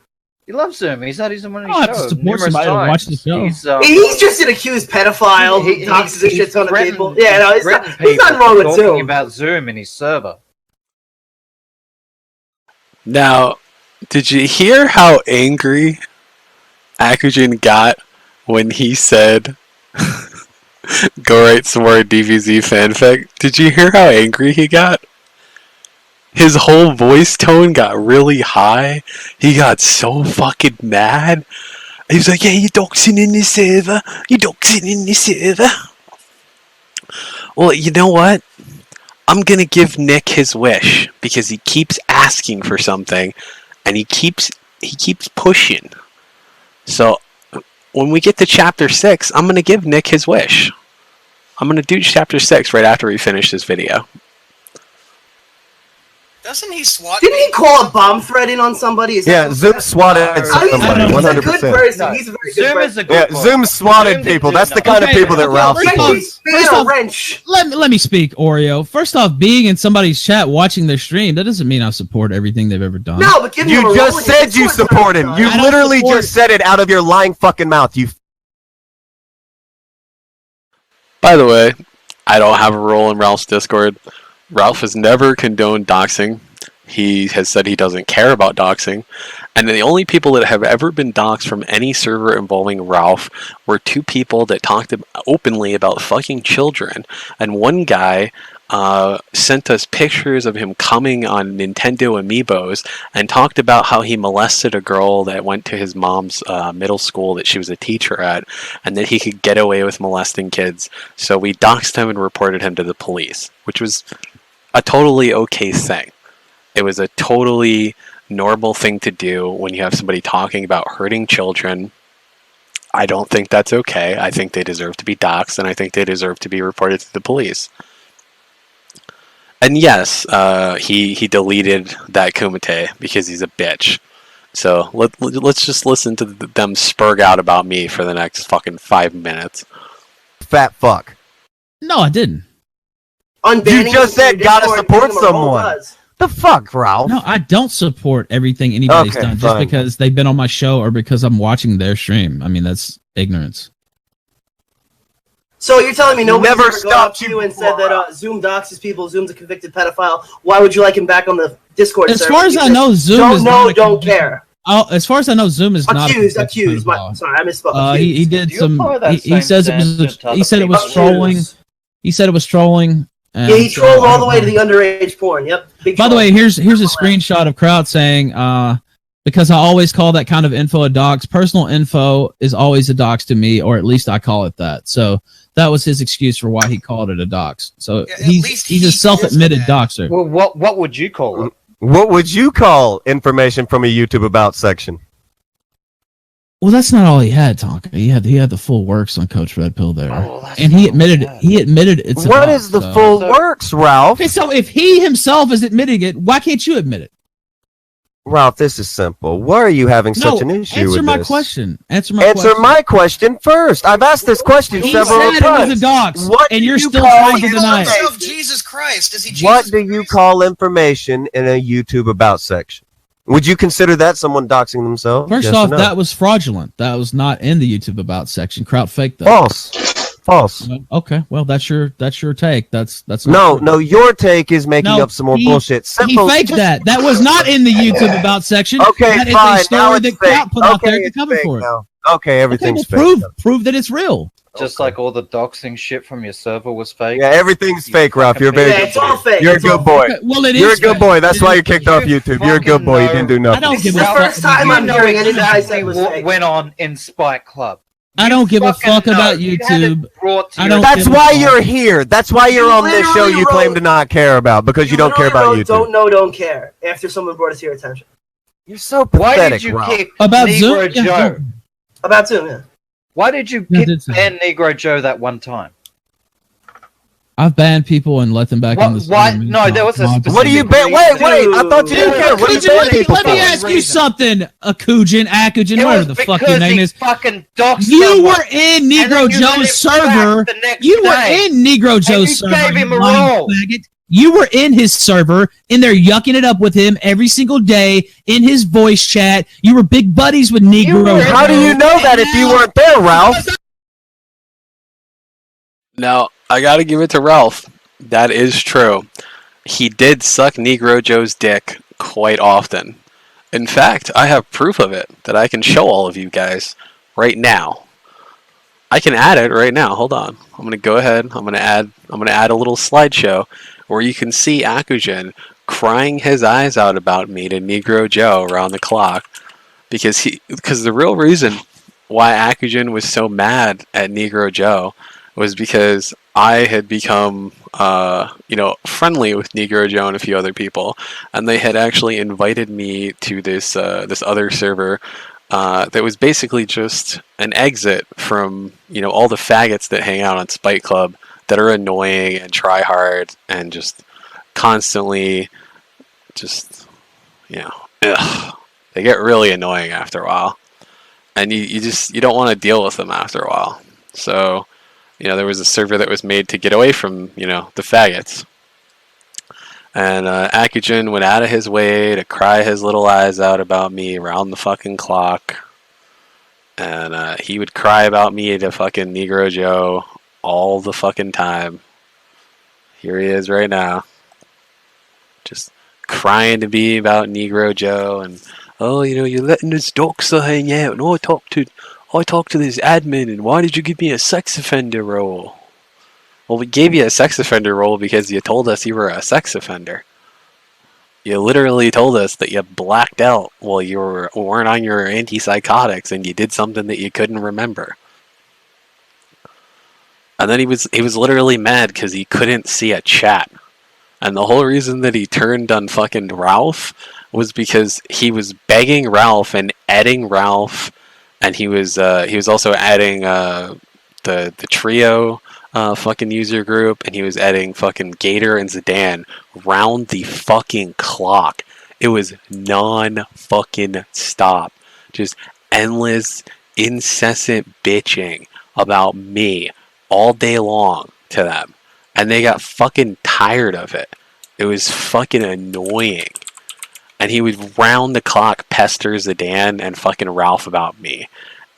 He loves Zoom. He's had his money I have to show support numerous somebody to times. watch the show. He's just an accused pedophile who doxes a shit ton of people. Yeah, no, it's not, there's nothing wrong with talking Zoom. about Zoom in his server. Now, did you hear how angry Akugen got when he said, go write some more DBZ fanfic? Did you hear how angry he got? His whole voice tone got really high. He got so fucking mad. He was like, yeah, you're doxing in the server. You're doxing in the server. Well, you know what? I'm gonna give Nick his wish because he keeps asking for something and he keeps pushing. So when we get to chapter 6, I'm gonna give Nick his wish. I'm gonna do chapter 6 right after we finish this video. Doesn't he swat? Didn't he call a bomb threat in on somebody? Yeah, Zoom swatted somebody. He's a good 100%. person. He's a very good person. Yeah, Zoom swatted people. That's the kind of people that Ralph supports. Let me speak, Oreo. First off, being in somebody's chat watching their stream, that doesn't mean I support everything they've ever done. No, but you just said you support him. You literally just said it out of your lying fucking mouth. You. By the way, I don't have a role in Ralph's Discord. Ralph has never condoned doxing. He has said he doesn't care about doxing. And the only people that have ever been doxed from any server involving Ralph were two people that talked openly about fucking children. And one guy sent us pictures of him coming on Nintendo Amiibos and talked about how he molested a girl that went to his mom's middle school that she was a teacher at, and that he could get away with molesting kids. So we doxed him and reported him to the police, which was a totally okay thing. It was a totally normal thing to do when you have somebody talking about hurting children. I don't think that's okay. I think they deserve to be doxxed, and I think they deserve to be reported to the police. And yes, he deleted that Kumite because he's a bitch. So let's just listen to them spurg out about me for the next fucking 5 minutes. Fat fuck. No, I didn't. You just said gotta support someone. The fuck, Ralph? No, I don't support everything anybody's done just because they've been on my show or because I'm watching their stream. I mean, that's ignorance. So you're telling me nobody ever stopped you and said that Zoom doxes people, Zoom's a convicted pedophile. Why would you like him back on the Discord server? As far as I know, Zoom is not don't care. Oh, as far as I know, Zoom is not accused. Sorry, I misspoke. He did some. He says it was. He said it was trolling. He said it was trolling. Yeah, he trolled all the way to the underage porn. Yep. By the way, here's a screenshot of Kraut saying, because I always call that kind of info a dox. Personal info is always a dox to me, or at least I call it that. So that was his excuse for why he called it a dox. So he's a self-admitted doxer. Well, what would you call it? What would you call information from a YouTube about section? Well, that's not all he had, Tonka. He had the full works on Coach Red Pill there, and he admitted it's. What is the full works, Ralph? Okay, so if he himself is admitting it, why can't you admit it? Ralph, this is simple. Why are you having such an issue with Answer my this? question. Answer my question first. I've asked this question several times. He said it was a dox, and you're still trying to deny it. Jesus Christ, is he Jesus What do you call information in a YouTube about section? Would you consider that someone doxing themselves? First Yes off, or no? that was fraudulent. That was not in the YouTube about section. Kraut faked that. False. Okay, well that's your take. That's no. Your take is making up some more bullshit. Simple. He faked that. That was not in the YouTube about section. Okay, that fine. is a story that Kraut put out there to cover for it. Now. Okay, everything's fake. Prove that it's real. Just like all the doxing shit from your server was fake. Yeah, everything's fake, Ralph. You're very good. It's all fake. You're a good boy. Okay, well, it You're is a good fake. boy. That's why you're kicked off YouTube. You're a good boy. You didn't do nothing. I don't give a the fuck. first time I'm hearing anything I said was what fake. went on in Spike Club. I don't give a fuck about You had it YouTube. brought to I your don't That's give a why fuck. you're here. That's why you're on this show you claim to not care about, because you don't care about YouTube. Don't know, don't care. After someone brought it to your attention. You're so Why pathetic, did you Ralph. kick About Negro Zoom? Yeah, Joe? go. About Zoom, yeah. Why did you Yeah, kick did say. ban Negro Joe that one time? I've banned people and let them back in the Why? stream. No, there was a specific What do you ban? Wait, I thought you didn't care. What do you ban people Let me for? ask you something, Akujin, It whatever was the fuck because your name he is. fucking doxed You someone. were in And then Negro you let him Joe's server. back the next You were day. in Negro Joe's you server. gave him you a lying roll. faggot. You were in his server, in there yucking it up with him every single day in his voice chat. You were big buddies with Negro. How do you know that if you weren't there, Ralph? Now, I gotta give it to Ralph. That is true. He did suck Negro Joe's dick quite often. In fact, I have proof of it that I can show all of you guys right now. I can add it right now. Hold on. I'm gonna go ahead. I'm gonna add a little slideshow where you can see Akujin crying his eyes out about me to Negro Joe around the clock because the real reason why Akujin was so mad at Negro Joe was because I had become friendly with Negro Joe and a few other people, and they had actually invited me to this other server that was basically just an exit from all the faggots that hang out on Spike Club that are annoying and try hard and just constantly ugh. They get really annoying after a while, and you don't want to deal with them after a while. So there was a server that was made to get away from the faggots. And Akujin went out of his way to cry his little eyes out about me around the fucking clock. And he would cry about me to fucking Negro Joe all the fucking time. Here he is right now. Just crying to me about Negro Joe. And, you're letting this doxer hang out. And I talked to this admin. And why did you give me a sex offender role? Well, we gave you a sex offender role because you told us you were a sex offender. You literally told us that you blacked out while you weren't on your antipsychotics and you did something that you couldn't remember. And then he was literally mad because he couldn't see a chat. And the whole reason that he turned on fucking Ralph was because he was begging Ralph and adding Ralph, and he was also adding the trio fucking user group, and he was adding fucking Gator and Zidane round the fucking clock. It was non-fucking stop. Just endless, incessant bitching about me all day long to them. And they got fucking tired of it. It was fucking annoying. And he would round the clock pester Zidane and fucking Ralph about me.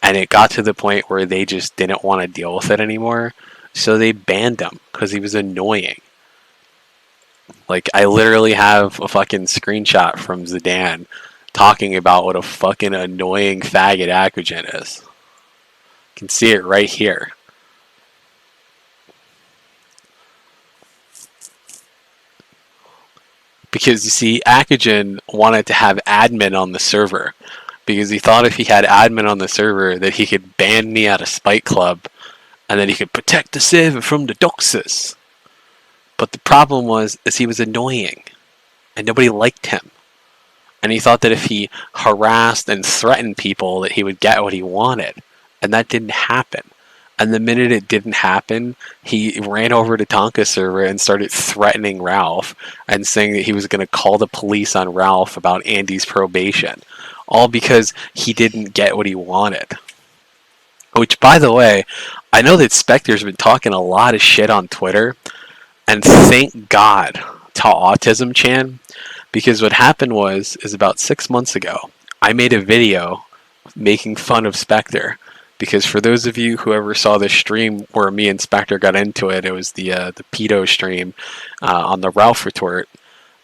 And it got to the point where they just didn't want to deal with it anymore. So they banned him because he was annoying. Like, I literally have a fucking screenshot from Zidane talking about what a fucking annoying faggot Akujin is. You can see it right here. Because, you see, Akujin wanted to have admin on the server. Because he thought if he had admin on the server that he could ban me out of Spike Club. And then he could protect the server from the doxers. But the problem is he was annoying. And nobody liked him. And he thought that if he harassed and threatened people that he would get what he wanted. And that didn't happen. And the minute it didn't happen, he ran over to Tonka's server and started threatening Ralph and saying that he was going to call the police on Ralph about Andy's probation. All because he didn't get what he wanted. Which, by the way, I know that Spectre's been talking a lot of shit on Twitter. And thank God to Autism Chan. Because what happened is about 6 months ago, I made a video making fun of Spectre. Because for those of you who ever saw the stream where me and Spectre got into it, it was the pedo stream on the Ralph retort,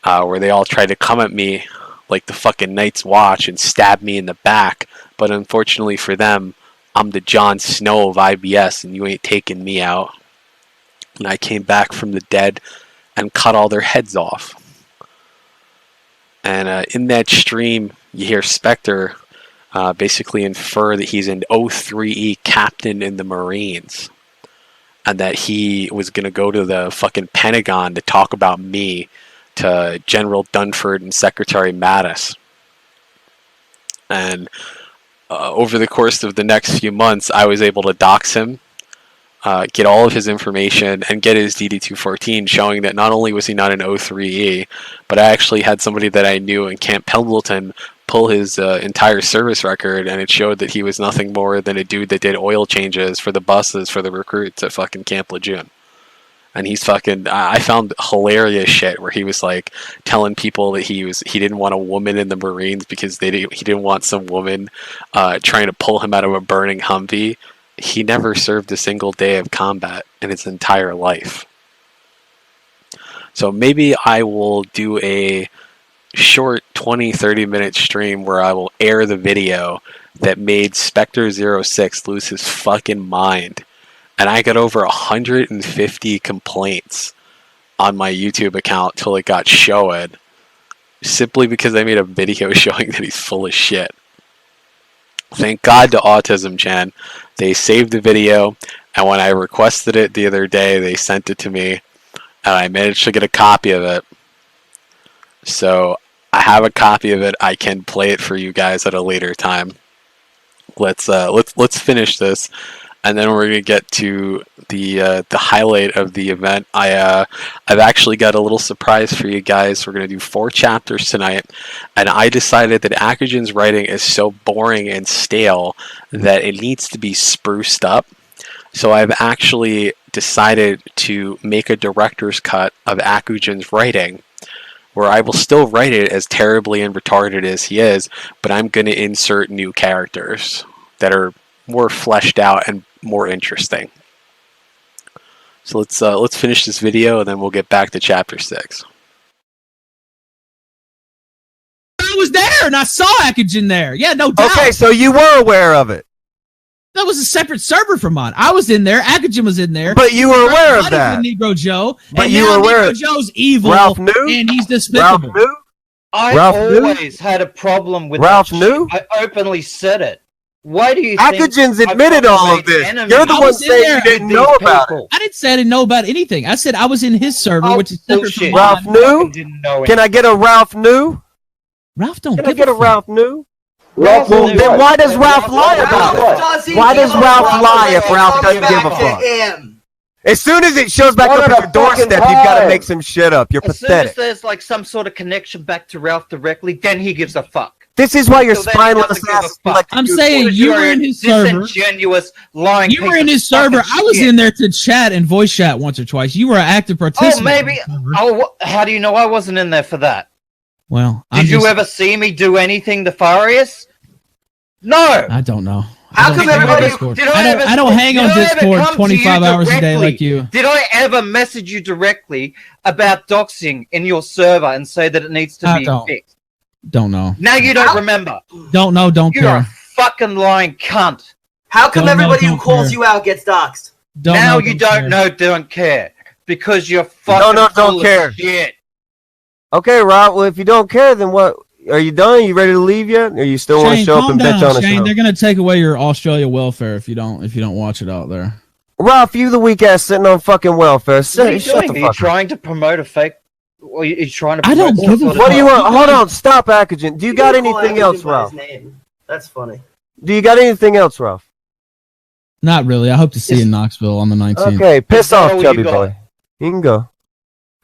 where they all tried to come at me like the fucking Night's Watch and stab me in the back. But unfortunately for them, I'm the Jon Snow of IBS and you ain't taking me out. And I came back from the dead and cut all their heads off. And in that stream, you hear Spectre basically infer that he's an O3E captain in the Marines. And that he was going to go to the fucking Pentagon to talk about me to General Dunford and Secretary Mattis. And over the course of the next few months, I was able to dox him, get all of his information, and get his DD-214, showing that not only was he not an O3E, but I actually had somebody that I knew in Camp Pendleton pull his entire service record, and it showed that he was nothing more than a dude that did oil changes for the buses for the recruits at fucking Camp Lejeune. And he's fucking, I found hilarious shit where he was like telling people that he didn't want a woman in the Marines because he didn't want some woman trying to pull him out of a burning Humvee. He never served a single day of combat in his entire life. So maybe I will do a short 20-30 minute stream where I will air the video that made Spectre06 lose his fucking mind. And I got over 150 complaints on my YouTube account till it got showed, simply because I made a video showing that he's full of shit. Thank God to Autism Chan. They saved the video, and when I requested it the other day, they sent it to me, and I managed to get a copy of it. So I have a copy of it. I can play it for you guys at a later time. Let's finish this. And then we're gonna get to the highlight of the event. I've actually got a little surprise for you guys. We're gonna do 4 chapters tonight, and I decided that Akujan's writing is so boring and stale that it needs to be spruced up. So I've actually decided to make a director's cut of Akujan's writing, where I will still write it as terribly and retarded as he is, but I'm gonna insert new characters that are more fleshed out and more interesting. So let's finish this video and then we'll get back to chapter 6. I was there and I saw Akujan there. Yeah, no doubt. Okay, so you were aware of it. That was a separate server from mine. I was in there. Akujan was in there. But you were aware of that. Negro Joe. But and you now were aware. Negro Joe's evil. Ralph knew. And he's despicable. Ralph knew. I always had a problem with Ralph that knew. shit. I openly said it. Why do you think Akujan's admitted all of this? enemies You're the one was in saying there you didn't with know these about people? it. I didn't say I didn't know about anything. I said I was in his server, Oh, which is separate from bullshit. mine. Ralph knew? Didn't know Can I get a Ralph knew? Ralph don't Can give I get a fuck. Ralph knew? Ralph Well, knew then what? why does Ralph lie about it? Why does Ralph lie if Ralph doesn't give a fuck? As soon as it shows back What up a at your doorstep, fucking you've got to time. make some shit up. You're As soon as pathetic. there's like some sort of connection back to Ralph directly, then he gives a fuck. This is why you're So then he spineless doesn't give a ass. fuck. Like I'm you- saying Because you you're were a in his server. disingenuous, lying. You were piece in of his server. fucking I was shit. in there to chat and voice chat once or twice. You were an active Oh, participant. maybe. Oh, how do you know I wasn't in there for that? Well, Did you ever see me do anything nefarious? No. I don't know. How I don't come hang on everybody- Discord. Did I don't hang on did I ever Discord come to 25 you hours a day directly? like you. Did I ever message you directly about doxing in your server and say that it needs to I be don't. fixed? Don't know. Now you don't remember. Don't know. Don't You're a care. fucking lying cunt. How come Don't know, everybody who don't calls care. you out gets doxxed? Don't Now know, you don't care. know, don't care. Because you're fucking don't full care. of shit. Okay, Rob. Well, if you don't care, then what? Are you done? You ready to leave yet? Or you still want to Shane, show up calm and down, bitch on the Shane. show? They're gonna take away your Australia welfare if you don't watch it out there. Ralph, you the weak ass sitting on fucking welfare. What are you Shut doing? the Are you fuck up. trying to promote a fake? Or are you trying to I don't promote give a some sort of- What do you want? Hold on, stop, Akujan. Do you got didn't call anything Akujan else, by Ralph? his name. That's funny. Do you got anything else, Ralph? Not really. I hope to see you in Knoxville on the 19th. Okay, piss off, all chubby you got. boy. You can go.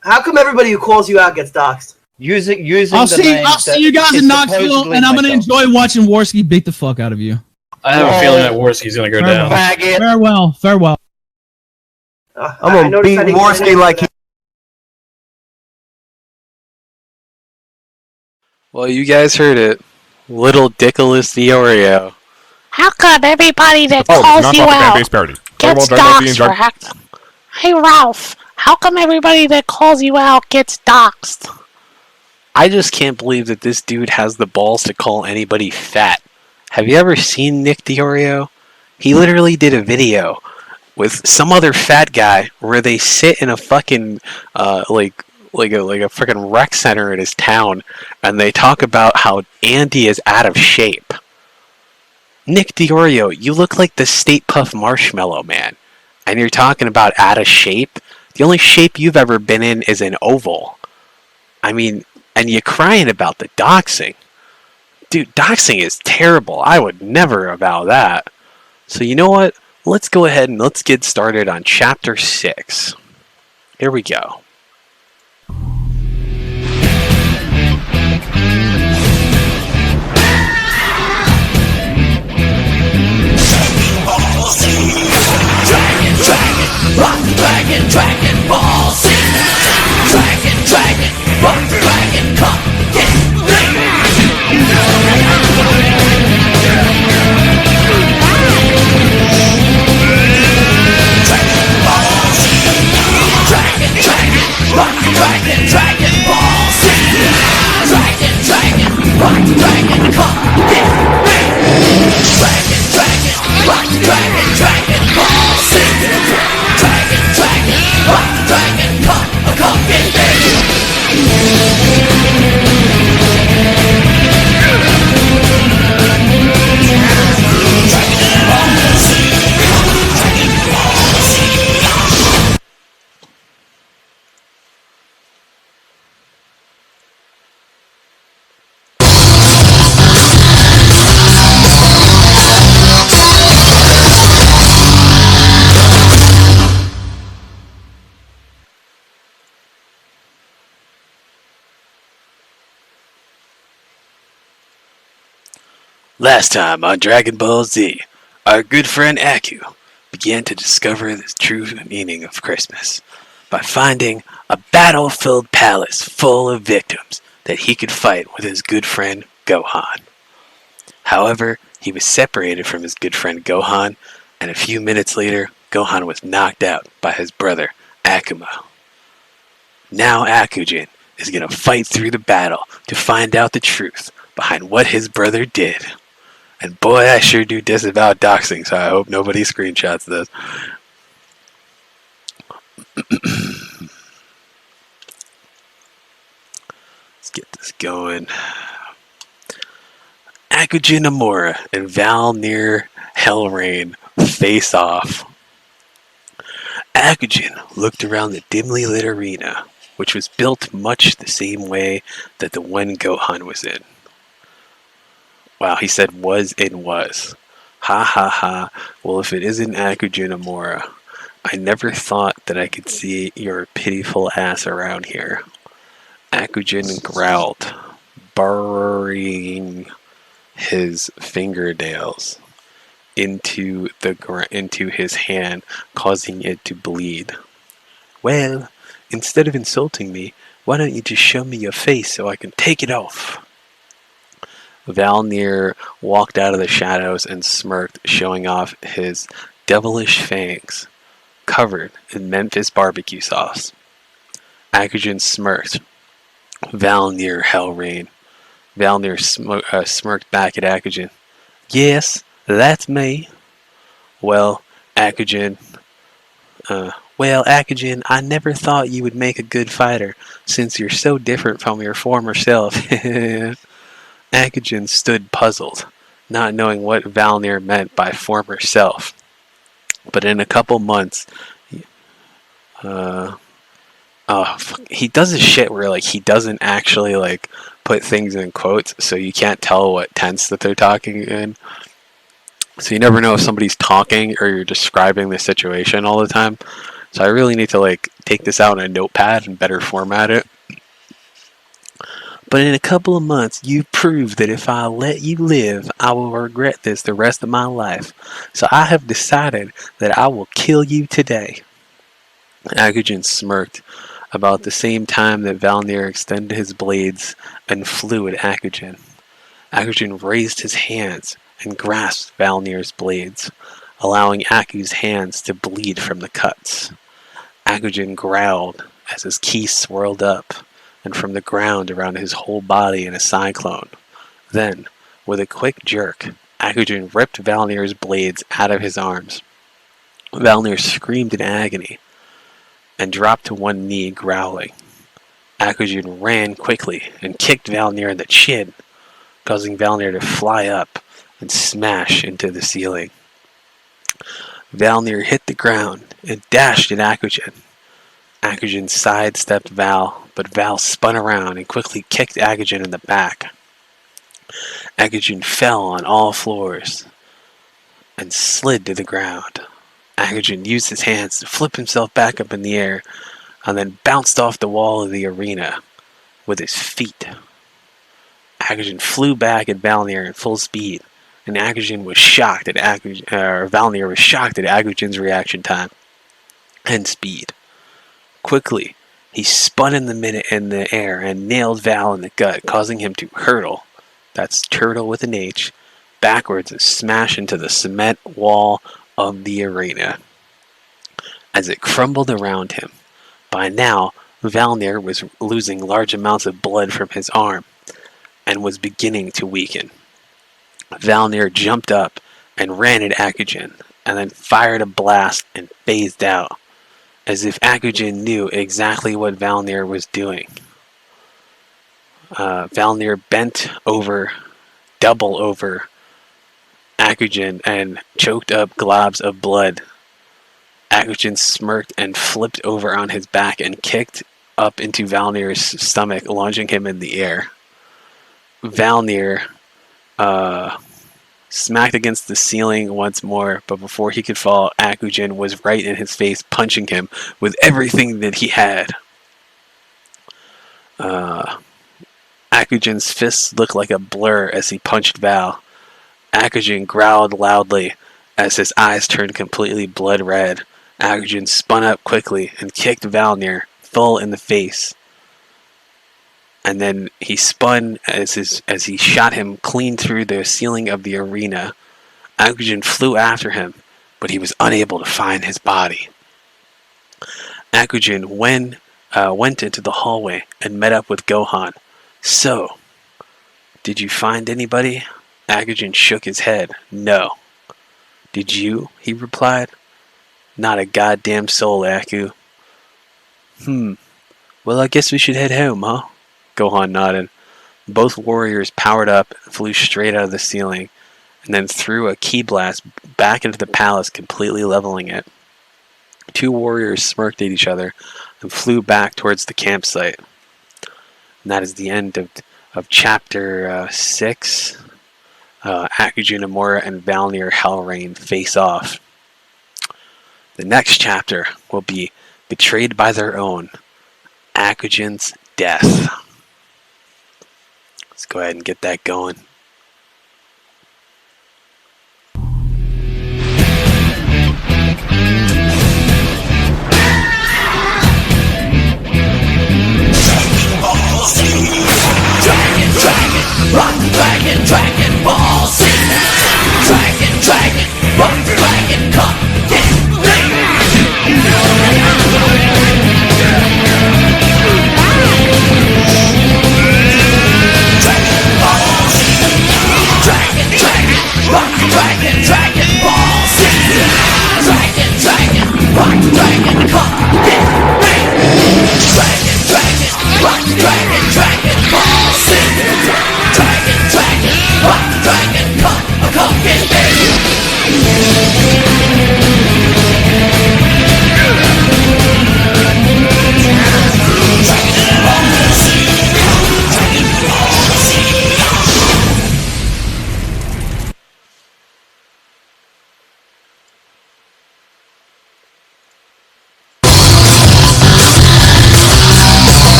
How come everybody who calls you out gets doxxed? Using I'll the see names you guys that in is Knoxville, supposedly and I'm gonna myself. enjoy watching Warski beat the fuck out of you. I have a feeling that Warski's gonna go down. Faggot. Farewell. Farewell. I'm gonna beat Warski like he. Well, you guys heard it. Little Dickolas the Oreo. How come everybody that Oh, calls not you about the out fan-based parody. gets doxxed, Ralph? Hey, Ralph, how come everybody that calls you out gets doxxed? I just can't believe that this dude has the balls to call anybody fat. Have you ever seen Nick DiOrio? He literally did a video with some other fat guy where they sit in a fucking like a freaking rec center in his town, and they talk about how Andy is out of shape. Nick DiOrio, you look like the State Puff Marshmallow Man, and you're talking about out of shape? The only shape you've ever been in is an oval. I mean, and you're crying about the doxing. Dude, doxing is terrible. I would never avow that. So you know what? Let's go ahead and let's get started on Chapter 6. Here we go. Dragon Ball Z. Dragon, come get Dragon Ball Z. Dragon Ball Z. Dragon, come get Dragon Ball Z. Dragon, come get Last time on Dragon Ball Z, our good friend Aku began to discover the true meaning of Christmas by finding a battle-filled palace full of victims that he could fight with his good friend Gohan. However, he was separated from his good friend Gohan, and a few minutes later, Gohan was knocked out by his brother Akuma. Now Akujin is going to fight through the battle to find out the truth behind what his brother did. And boy, I sure do disavow doxing, so I hope nobody screenshots this. Let's get this going. Akujin Amora and Valnir Hellrain face off. Akujin looked around the dimly lit arena, which was built much the same way that the one Gohan was in. Wow, he said was and was. Ha ha ha. Well, if it isn't Akujin Amora, I never thought that I could see your pitiful ass around here. Akujin growled, burrowing his fingernails into his hand, causing it to bleed. Well, instead of insulting me, why don't you just show me your face so I can take it off? Valnir walked out of the shadows and smirked, showing off his devilish fangs, covered in Memphis barbecue sauce. Akujin smirked. Valnir Hellrain. Valnir smirked back at Akujin. Yes, that's me. Well, Akujin, I never thought you would make a good fighter, since you're so different from your former self. Akujin stood puzzled, not knowing what Valnir meant by former self. But in a couple months, he does this shit where like he doesn't actually like put things in quotes, so you can't tell what tense that they're talking in. So you never know if somebody's talking or you're describing the situation all the time. So I really need to like take this out in a notepad and better format it. But in a couple of months, you've proved that if I let you live, I will regret this the rest of my life. So I have decided that I will kill you today. Akugen smirked about the same time that Valnir extended his blades and flew at Akugen. Akugen raised his hands and grasped Valnir's blades, allowing Aku's hands to bleed from the cuts. Akugen growled as his ki swirled up and from the ground around his whole body in a cyclone. Then, with a quick jerk, Akugen ripped Valnir's blades out of his arms. Valnir screamed in agony and dropped to one knee, growling. Akugen ran quickly and kicked Valnir in the chin, causing Valnir to fly up and smash into the ceiling. Valnir hit the ground and dashed at Akugen. Akugen sidestepped Val, but Val spun around and quickly kicked Akugen in the back. Akugen fell on all floors and slid to the ground. Akugen used his hands to flip himself back up in the air and then bounced off the wall of the arena with his feet. Akugen flew back at Valnir at full speed, and Akugen was shocked at Valnir was shocked at Akugen's reaction time and speed. Quickly, he spun in the air and nailed Val in the gut, causing him to hurtle, that's turtle with an H, backwards and smash into the cement wall of the arena. As it crumbled around him, by now, Valnir was losing large amounts of blood from his arm and was beginning to weaken. Valnir jumped up and ran at Akugen, and then fired a blast and phased out, as if Akugen knew exactly what Valnir was doing. Valnir bent over, double over Akugen and choked up globs of blood. Akugen smirked and flipped over on his back and kicked up into Valnir's stomach, launching him in the air. Valnir smacked against the ceiling once more, but before he could fall, Akugen was right in his face, punching him with everything that he had. Akugen's fists looked like a blur as he punched Val. Akugen growled loudly as his eyes turned completely blood red. Akugen spun up quickly and kicked Valnir full in the face. And then he spun as he shot him clean through the ceiling of the arena. Akugen flew after him, but he was unable to find his body. Akugen went into the hallway and met up with Gohan. So, did you find anybody? Akugen shook his head. No. Did you? He replied. Not a goddamn soul, Aku. Well, I guess we should head home, huh? Gohan nodded. Both warriors powered up and flew straight out of the ceiling, and then threw a ki blast back into the palace, completely leveling it. Two warriors smirked at each other and flew back towards the campsite. And that is the end of Chapter 6. Akugen, Amora, and Valnir Hellrain face off. The next chapter will be Betrayed by Their Own, Akugen's Death. Let's go ahead and get that going. Dragon Ball Z. Dragon, rock the dragon, cut, get Dragon Ball Z.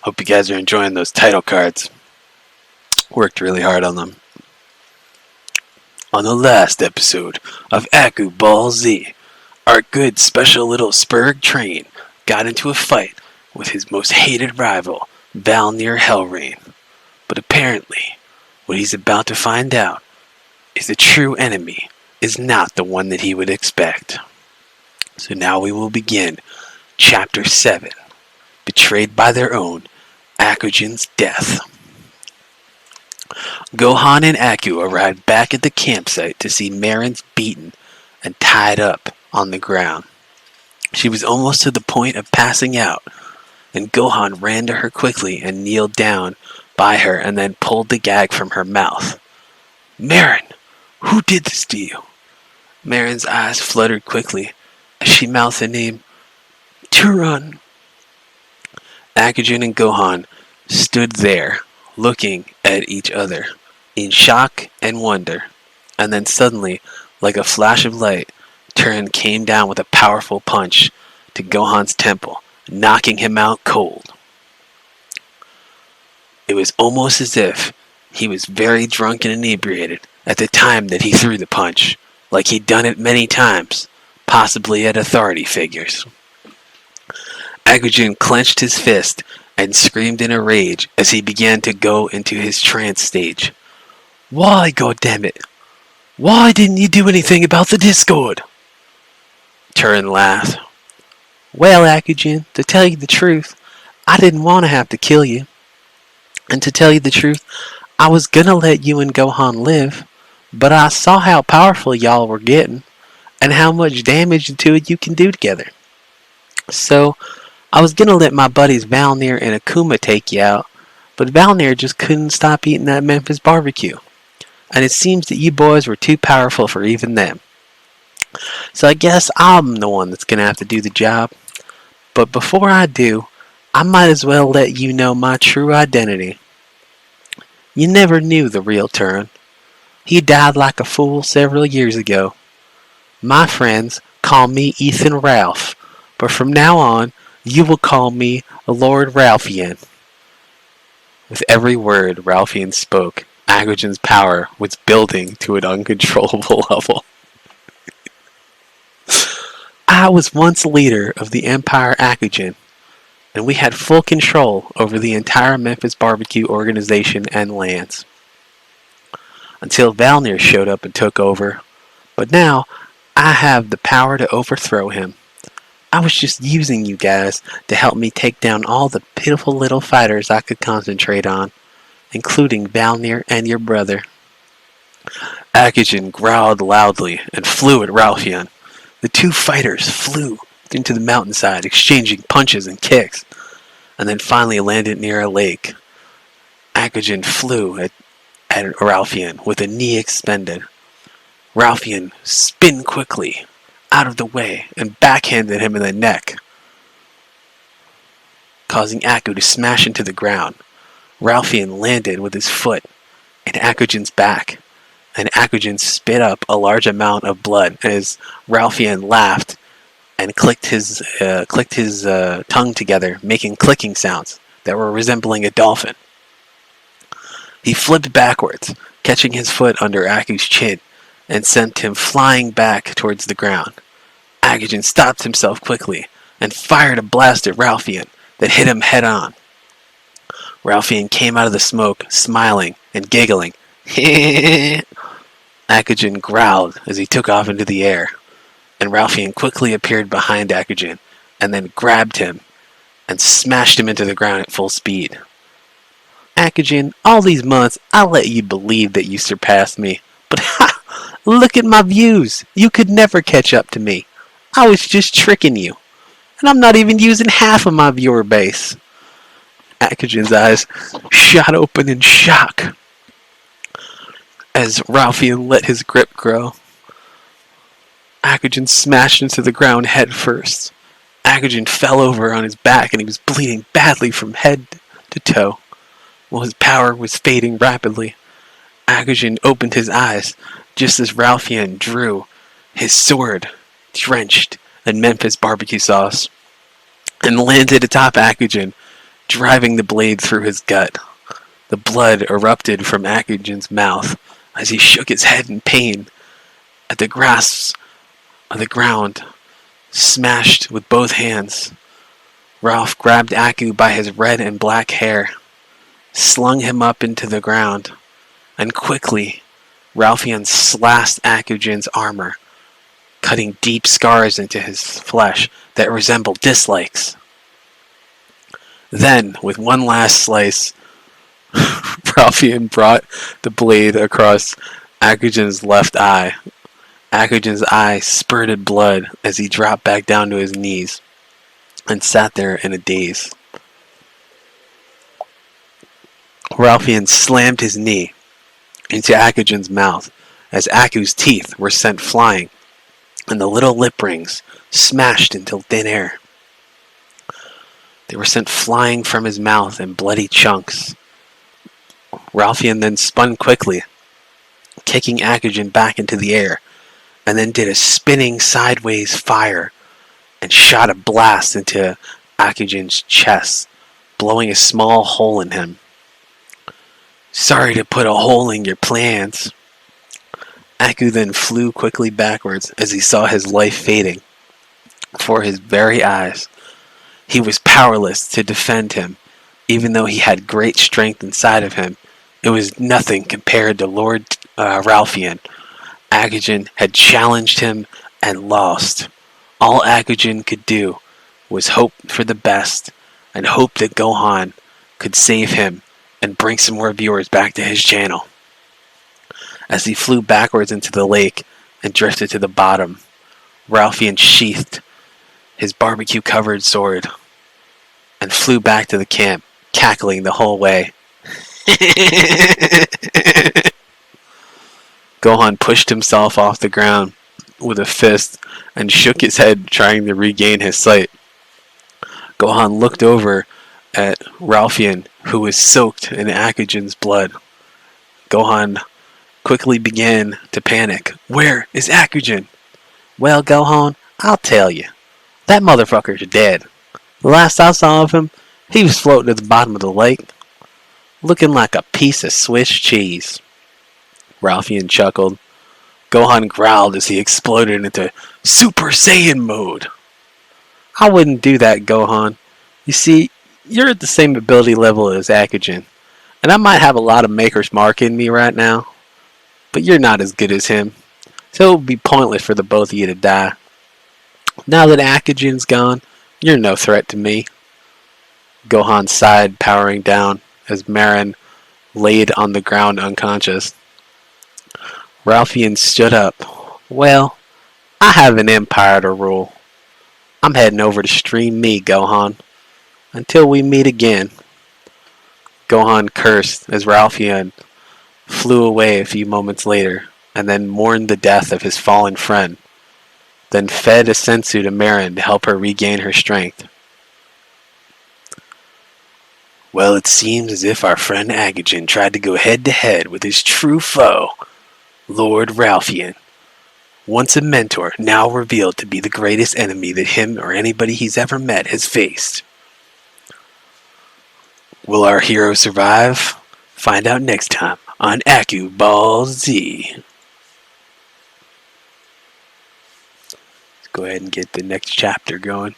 Hope you guys are enjoying those title cards. Worked really hard on them. On the last episode of AkuBall Z, our good special little Spurg train got into a fight with his most hated rival, Valnir Hellrain. But apparently, what he's about to find out is the true enemy is not the one that he would expect. So now we will begin Chapter 7, Betrayed by Their Own, Akujin's Death. Gohan and Aku arrived back at the campsite to see Marin's beaten and tied up on the ground. She was almost to the point of passing out, and Gohan ran to her quickly and kneeled down by her and then pulled the gag from her mouth. Marin, who did this to you? Marin's eyes fluttered quickly as she mouthed the name Turan. Akujin and Gohan stood there, looking at each other, in shock and wonder. And then suddenly, like a flash of light, Turan came down with a powerful punch to Gohan's temple, knocking him out cold. It was almost as if he was very drunk and inebriated at the time that he threw the punch, like he'd done it many times, possibly at authority figures. Akujin clenched his fist and screamed in a rage as he began to go into his trance stage. Why, goddammit? Why didn't you do anything about the Discord? Turan laughed. Well, Akujin, to tell you the truth, I didn't want to have to kill you. And to tell you the truth, I was gonna let you and Gohan live, but I saw how powerful y'all were getting, and how much damage the two of you can do together. So, I was gonna let my buddies Valnir and Akuma take you out, but Valnir just couldn't stop eating that Memphis barbecue. And it seems that you boys were too powerful for even them. So I guess I'm the one that's gonna have to do the job. But before I do, I might as well let you know my true identity. You never knew the real Turan. He died like a fool several years ago. My friends call me Ethan Ralph, but from now on, you will call me Lord Ralphian. With every word Ralphian spoke, Akujin's power was building to an uncontrollable level. I was once leader of the Empire Akujin, and we had full control over the entire Memphis barbecue organization and lands. Until Valnir showed up and took over, but now I have the power to overthrow him. I was just using you guys to help me take down all the pitiful little fighters I could concentrate on, including Valnir and your brother. Akujin growled loudly and flew at Ralphian. The two fighters flew into the mountainside, exchanging punches and kicks, and then finally landed near a lake. Akujin flew at Ralphian with a knee extended. Ralphian spun quickly out of the way and backhanded him in the neck, causing Aku to smash into the ground. Ralphian landed with his foot in Akujin's back, and Akujin spit up a large amount of blood as Ralphian laughed and clicked his tongue together, making clicking sounds that were resembling a dolphin. He flipped backwards, catching his foot under Aku's chin, and sent him flying back towards the ground. Akujin stopped himself quickly and fired a blast at Ralphian that hit him head on. Ralphian came out of the smoke, smiling and giggling. Akujin growled as he took off into the air, and Ralphian quickly appeared behind Akujin and then grabbed him and smashed him into the ground at full speed. Akujin, all these months I let you believe that you surpassed me, but ha! Look at my views! You could never catch up to me. I was just tricking you, and I'm not even using half of my viewer base. Akujin's eyes shot open in shock as Ralphian let his grip grow. Akujin smashed into the ground head first. Akugen fell over on his back and he was bleeding badly from head to toe. While his power was fading rapidly, Akugen opened his eyes just as Ralphian drew his sword, drenched in Memphis barbecue sauce, and landed atop Akugen, driving the blade through his gut. The blood erupted from Akugen's mouth as he shook his head in pain at the grasps of the ground, smashed with both hands. Ralph grabbed Aku by his red and black hair, slung him up into the ground, and quickly Ralphian slashed Akugen's armor, cutting deep scars into his flesh that resembled dislikes. Then, with one last slice, Ralphian brought the blade across Akugen's left eye. Akugen's eye spurted blood as he dropped back down to his knees and sat there in a daze. Ralphian slammed his knee into Akugen's mouth as Aku's teeth were sent flying and the little lip rings smashed into thin air. They were sent flying from his mouth in bloody chunks. Ralphian then spun quickly, kicking Akugen back into the air, and then did a spinning sideways fire and shot a blast into Akugen's chest, blowing a small hole in him. Sorry to put a hole in your plans. Aku then flew quickly backwards as he saw his life fading before his very eyes. He was powerless to defend him, even though he had great strength inside of him. It was nothing compared to Lord Ralphian. Akugen had challenged him and lost. All Akugen could do was hope for the best and hope that Gohan could save him and bring some more viewers back to his channel. As he flew backwards into the lake and drifted to the bottom, Ralphian sheathed his barbecue-covered sword and flew back to the camp, cackling the whole way. Gohan pushed himself off the ground with a fist and shook his head, trying to regain his sight. Gohan looked over at Ralphian, who was soaked in Akugen's blood. Gohan quickly began to panic. Where is Akugen? Well, Gohan, I'll tell you. That motherfucker's dead. The last I saw of him, he was floating at the bottom of the lake, looking like a piece of Swiss cheese. Ralphian chuckled. Gohan growled as he exploded into Super Saiyan mode. I wouldn't do that, Gohan. You see, you're at the same ability level as Akugen, and I might have a lot of Maker's Mark in me right now, but you're not as good as him, so it would be pointless for the both of you to die. Now that Akugen's gone, you're no threat to me. Gohan sighed, powering down as Marin laid on the ground unconscious. Ralphian stood up. Well, I have an empire to rule. I'm heading over to stream me, Gohan. Until we meet again. Gohan cursed as Ralphian flew away a few moments later, and then mourned the death of his fallen friend, then fed a senzu to Marin to help her regain her strength. Well, it seems as if our friend Akugen tried to go head-to-head with his true foe, Lord Ralphian. Once a mentor, now revealed to be the greatest enemy that him or anybody he's ever met has faced. Will our hero survive? Find out next time on AkuBall Z. Let's go ahead and get the next chapter going.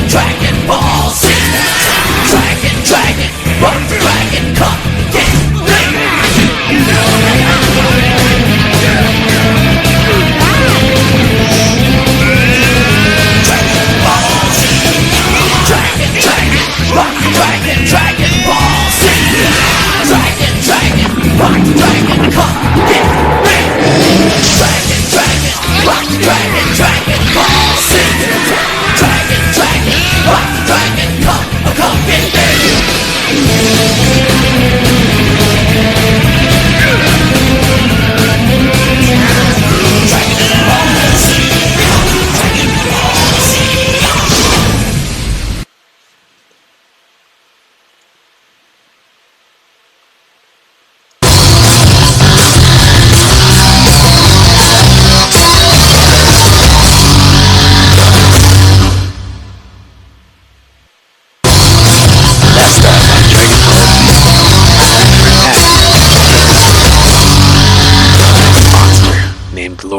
Dragon Ball Z. Dragon Cup. Dragon Ball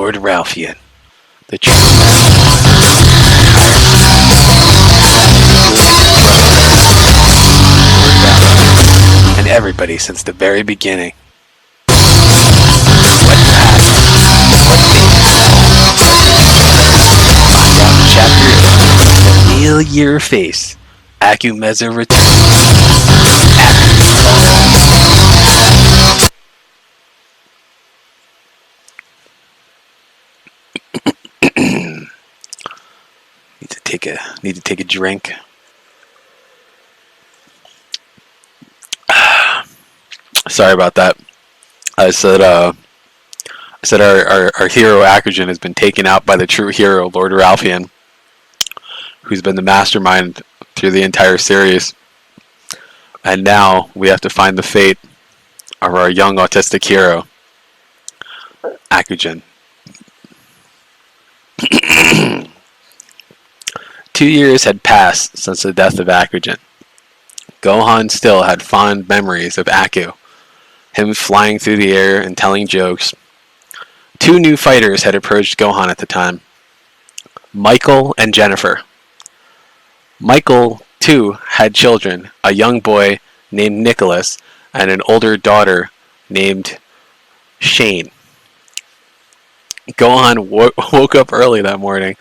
Lord Ralphian, the true and everybody since the very beginning. What happened? What find out in Chapter 8. The Meal Year Face. AkuMeza returns. Need to take a drink. Sorry about that. I said our hero Akugen has been taken out by the true hero, Lord Ralphian, who's been the mastermind through the entire series. And now we have to find the fate of our young autistic hero, Akugen. 2 years had passed since the death of Akugen. Gohan still had fond memories of Aku, him flying through the air and telling jokes. 2 new fighters had approached Gohan at the time, Michael and Jennifer. Michael, too, had children, a young boy named Nicholas and an older daughter named Shane. Gohan woke up early that morning.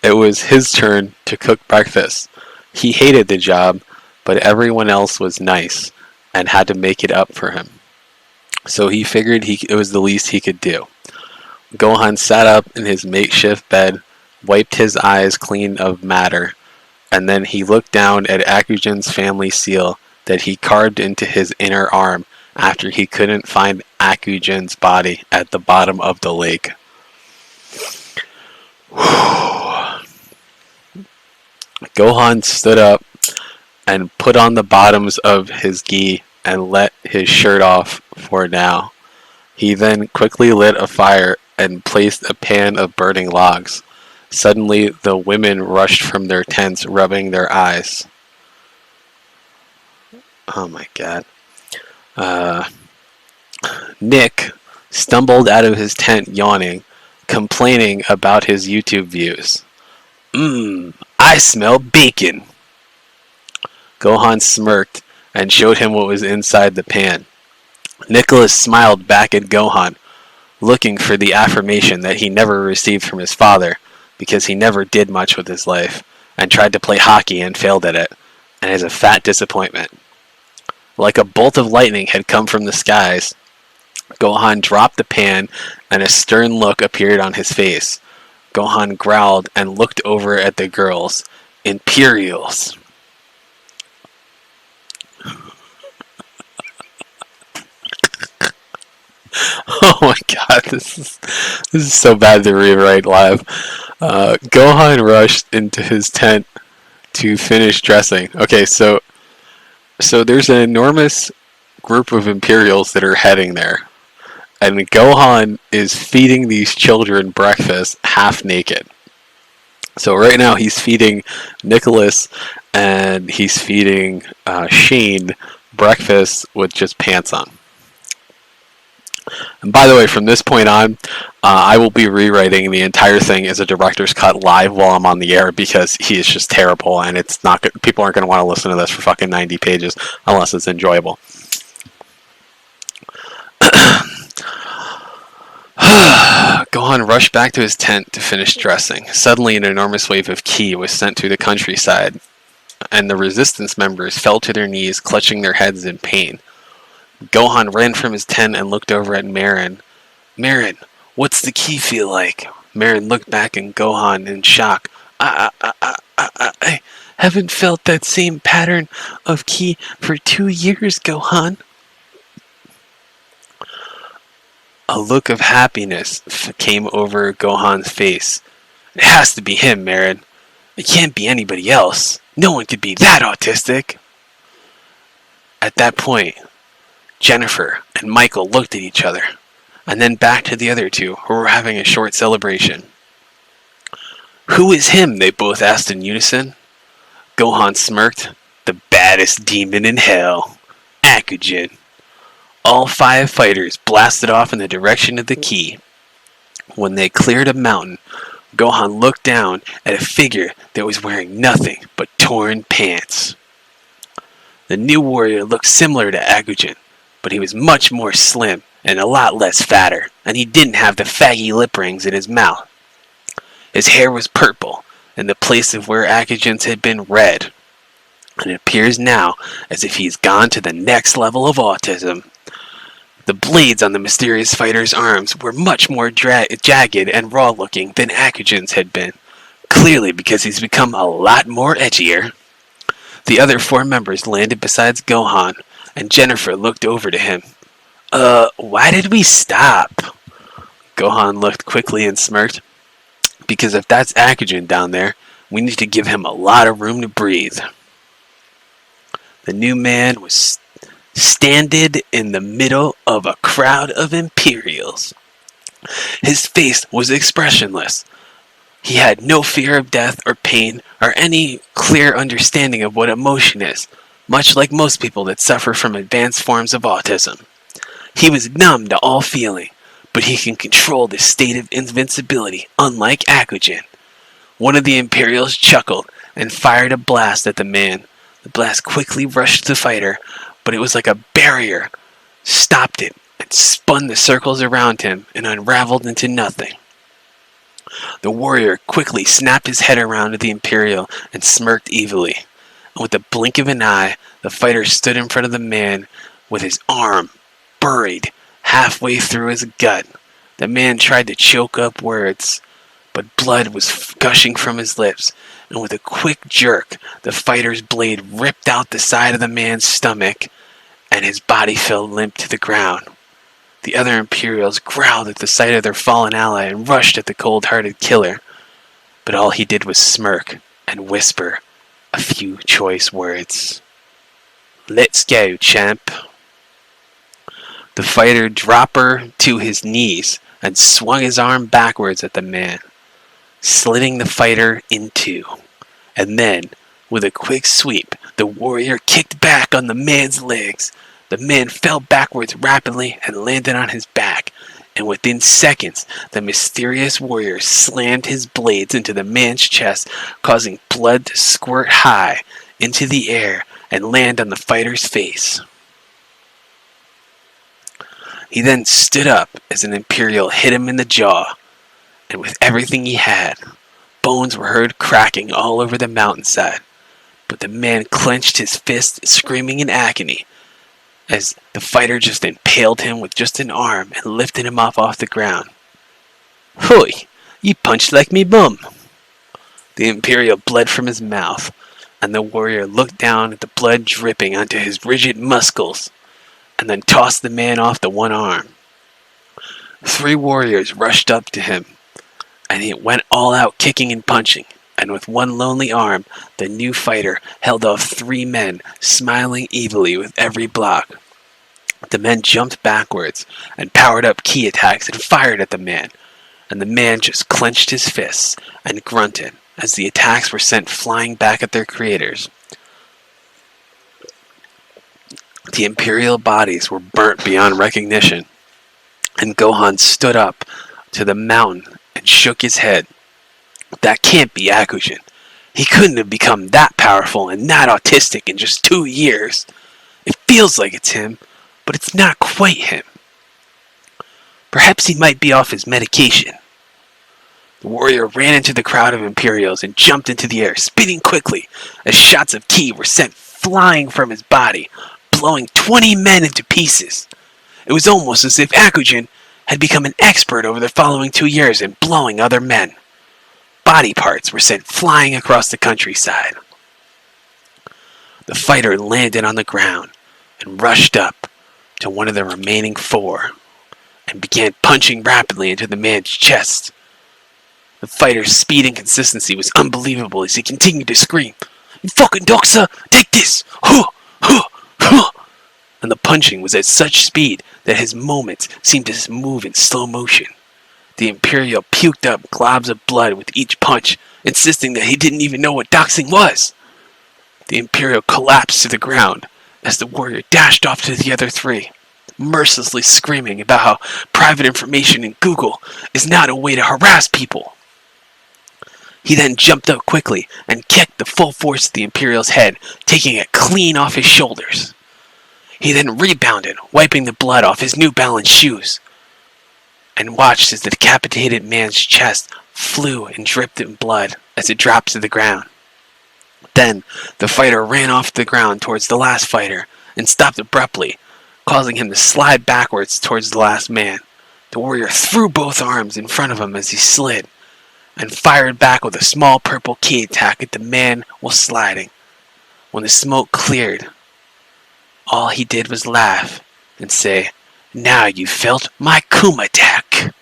It was his turn to cook breakfast. He hated the job, but everyone else was nice and had to make it up for him. So he figured it was the least he could do. Gohan sat up in his makeshift bed, wiped his eyes clean of matter, and then he looked down at Akugen's family seal that he carved into his inner arm after he couldn't find Akugen's body at the bottom of the lake. Gohan stood up and put on the bottoms of his gi and let his shirt off for now. He then quickly lit a fire and placed a pan of burning logs. Suddenly, the women rushed from their tents, rubbing their eyes. Oh my god. Nick stumbled out of his tent yawning, complaining about his YouTube views. I smell bacon. Gohan smirked and showed him what was inside the pan. Nicholas smiled back at Gohan, looking for the affirmation that he never received from his father, because he never did much with his life, and tried to play hockey and failed at it, and is a fat disappointment. Like a bolt of lightning had come from the skies, Gohan dropped the pan, and a stern look appeared on his face. Gohan growled and looked over at the girls. Imperials. Oh my god, this is so bad to rewrite live. Gohan rushed into his tent to finish dressing. Okay, so there's an enormous group of Imperials that are heading there. And Gohan is feeding these children breakfast half naked. So right now he's feeding Nicholas and he's feeding Shane breakfast with just pants on. And by the way, from this point on, I will be rewriting the entire thing as a director's cut live while I'm on the air because he is just terrible and it's not good. People aren't going to want to listen to this for fucking 90 pages unless it's enjoyable. Gohan rushed back to his tent to finish dressing. Suddenly, an enormous wave of ki was sent through the countryside, and the resistance members fell to their knees, clutching their heads in pain. Gohan ran from his tent and looked over at Marin. Marin, what's the ki feel like? Marin looked back at Gohan in shock. I haven't felt that same pattern of ki for 2 years, Gohan. A look of happiness came over Gohan's face. It has to be him, Marin. It can't be anybody else. No one could be that autistic. At that point, Jennifer and Michael looked at each other, and then back to the other two, who were having a short celebration. Who is him? They both asked in unison. Gohan smirked. The baddest demon in hell. Akugen. All 5 fighters blasted off in the direction of the ki. When they cleared a mountain, Gohan looked down at a figure that was wearing nothing but torn pants. The new warrior looked similar to Akujin, but he was much more slim and a lot less fatter, and he didn't have the faggy lip rings in his mouth. His hair was purple, in the place of where Akujin's had been red, and it appears now as if he's gone to the next level of autism. The blades on the mysterious fighter's arms were much more jagged and raw-looking than Akujin's had been, clearly because he's become a lot more edgier. The other 4 members landed besides Gohan, and Jennifer looked over to him. Why did we stop? Gohan looked quickly and smirked. Because if that's Akujin down there, we need to give him a lot of room to breathe. The new man was standing in the middle of a crowd of Imperials. His face was expressionless. He had no fear of death or pain or any clear understanding of what emotion is, much like most people that suffer from advanced forms of autism. He was numb to all feeling, but he can control the state of invincibility, unlike Akujin. One of the Imperials chuckled and fired a blast at the man. The blast quickly rushed the fighter, but it was like a barrier, stopped it, and spun the circles around him and unraveled into nothing. The warrior quickly snapped his head around to the Imperial and smirked evilly. And with a blink of an eye, the fighter stood in front of the man with his arm buried halfway through his gut. The man tried to choke up words, but blood was gushing from his lips, and with a quick jerk, the fighter's blade ripped out the side of the man's stomach, and his body fell limp to the ground. The other Imperials growled at the sight of their fallen ally and rushed at the cold-hearted killer, but all he did was smirk and whisper a few choice words. "Let's go, champ." The fighter dropped her to his knees and swung his arm backwards at the man, slitting the fighter in two. And then, with a quick sweep, the warrior kicked back on the man's legs. The man fell backwards rapidly and landed on his back, and within seconds, the mysterious warrior slammed his blades into the man's chest, causing blood to squirt high into the air and land on the fighter's face. He then stood up as an Imperial hit him in the jaw, and with everything he had, bones were heard cracking all over the mountainside. But the man clenched his fist, screaming in agony, as the fighter just impaled him with just an arm and lifted him off the ground. "Hoy, you punched like me bum." The Imperial bled from his mouth, and the warrior looked down at the blood dripping onto his rigid muscles, and then tossed the man off the one arm. 3 warriors rushed up to him, and he went all out kicking and punching, and with one lonely arm, the new fighter held off 3 men, smiling evilly with every block. The men jumped backwards and powered up key attacks and fired at the man, and the man just clenched his fists and grunted as the attacks were sent flying back at their creators. The Imperial bodies were burnt beyond recognition, and Gohan stood up to the mountain and shook his head. That can't be Akujin. He couldn't have become that powerful and that autistic in just 2 years. It feels like it's him, but it's not quite him. Perhaps he might be off his medication. The warrior ran into the crowd of Imperials and jumped into the air, spinning quickly as shots of ki were sent flying from his body, blowing 20 men into pieces. It was almost as if Akujin had become an expert over the following 2 years in blowing other men. Body parts were sent flying across the countryside. The fighter landed on the ground and rushed up to one of the remaining 4 and began punching rapidly into the man's chest. The fighter's speed and consistency was unbelievable as he continued to scream, "You fucking doxa, take this! Huh! Huh! Huh!" And the punching was at such speed that his movements seemed to move in slow motion. The Imperial puked up globs of blood with each punch, insisting that he didn't even know what doxing was. The Imperial collapsed to the ground as the warrior dashed off to the other 3. mercilessly screaming about how private information in Google is not a way to harass people. He then jumped up quickly and kicked the full force of the Imperial's head, taking it clean off his shoulders. He then rebounded, wiping the blood off his New Balance shoes, and watched as the decapitated man's chest flew and dripped in blood as it dropped to the ground. Then, the fighter ran off the ground towards the last fighter and stopped abruptly, causing him to slide backwards towards the last man. The warrior threw both arms in front of him as he slid, and fired back with a small purple key attack at the man while sliding. When the smoke cleared, all he did was laugh and say, "Now you felt my Kuma attack."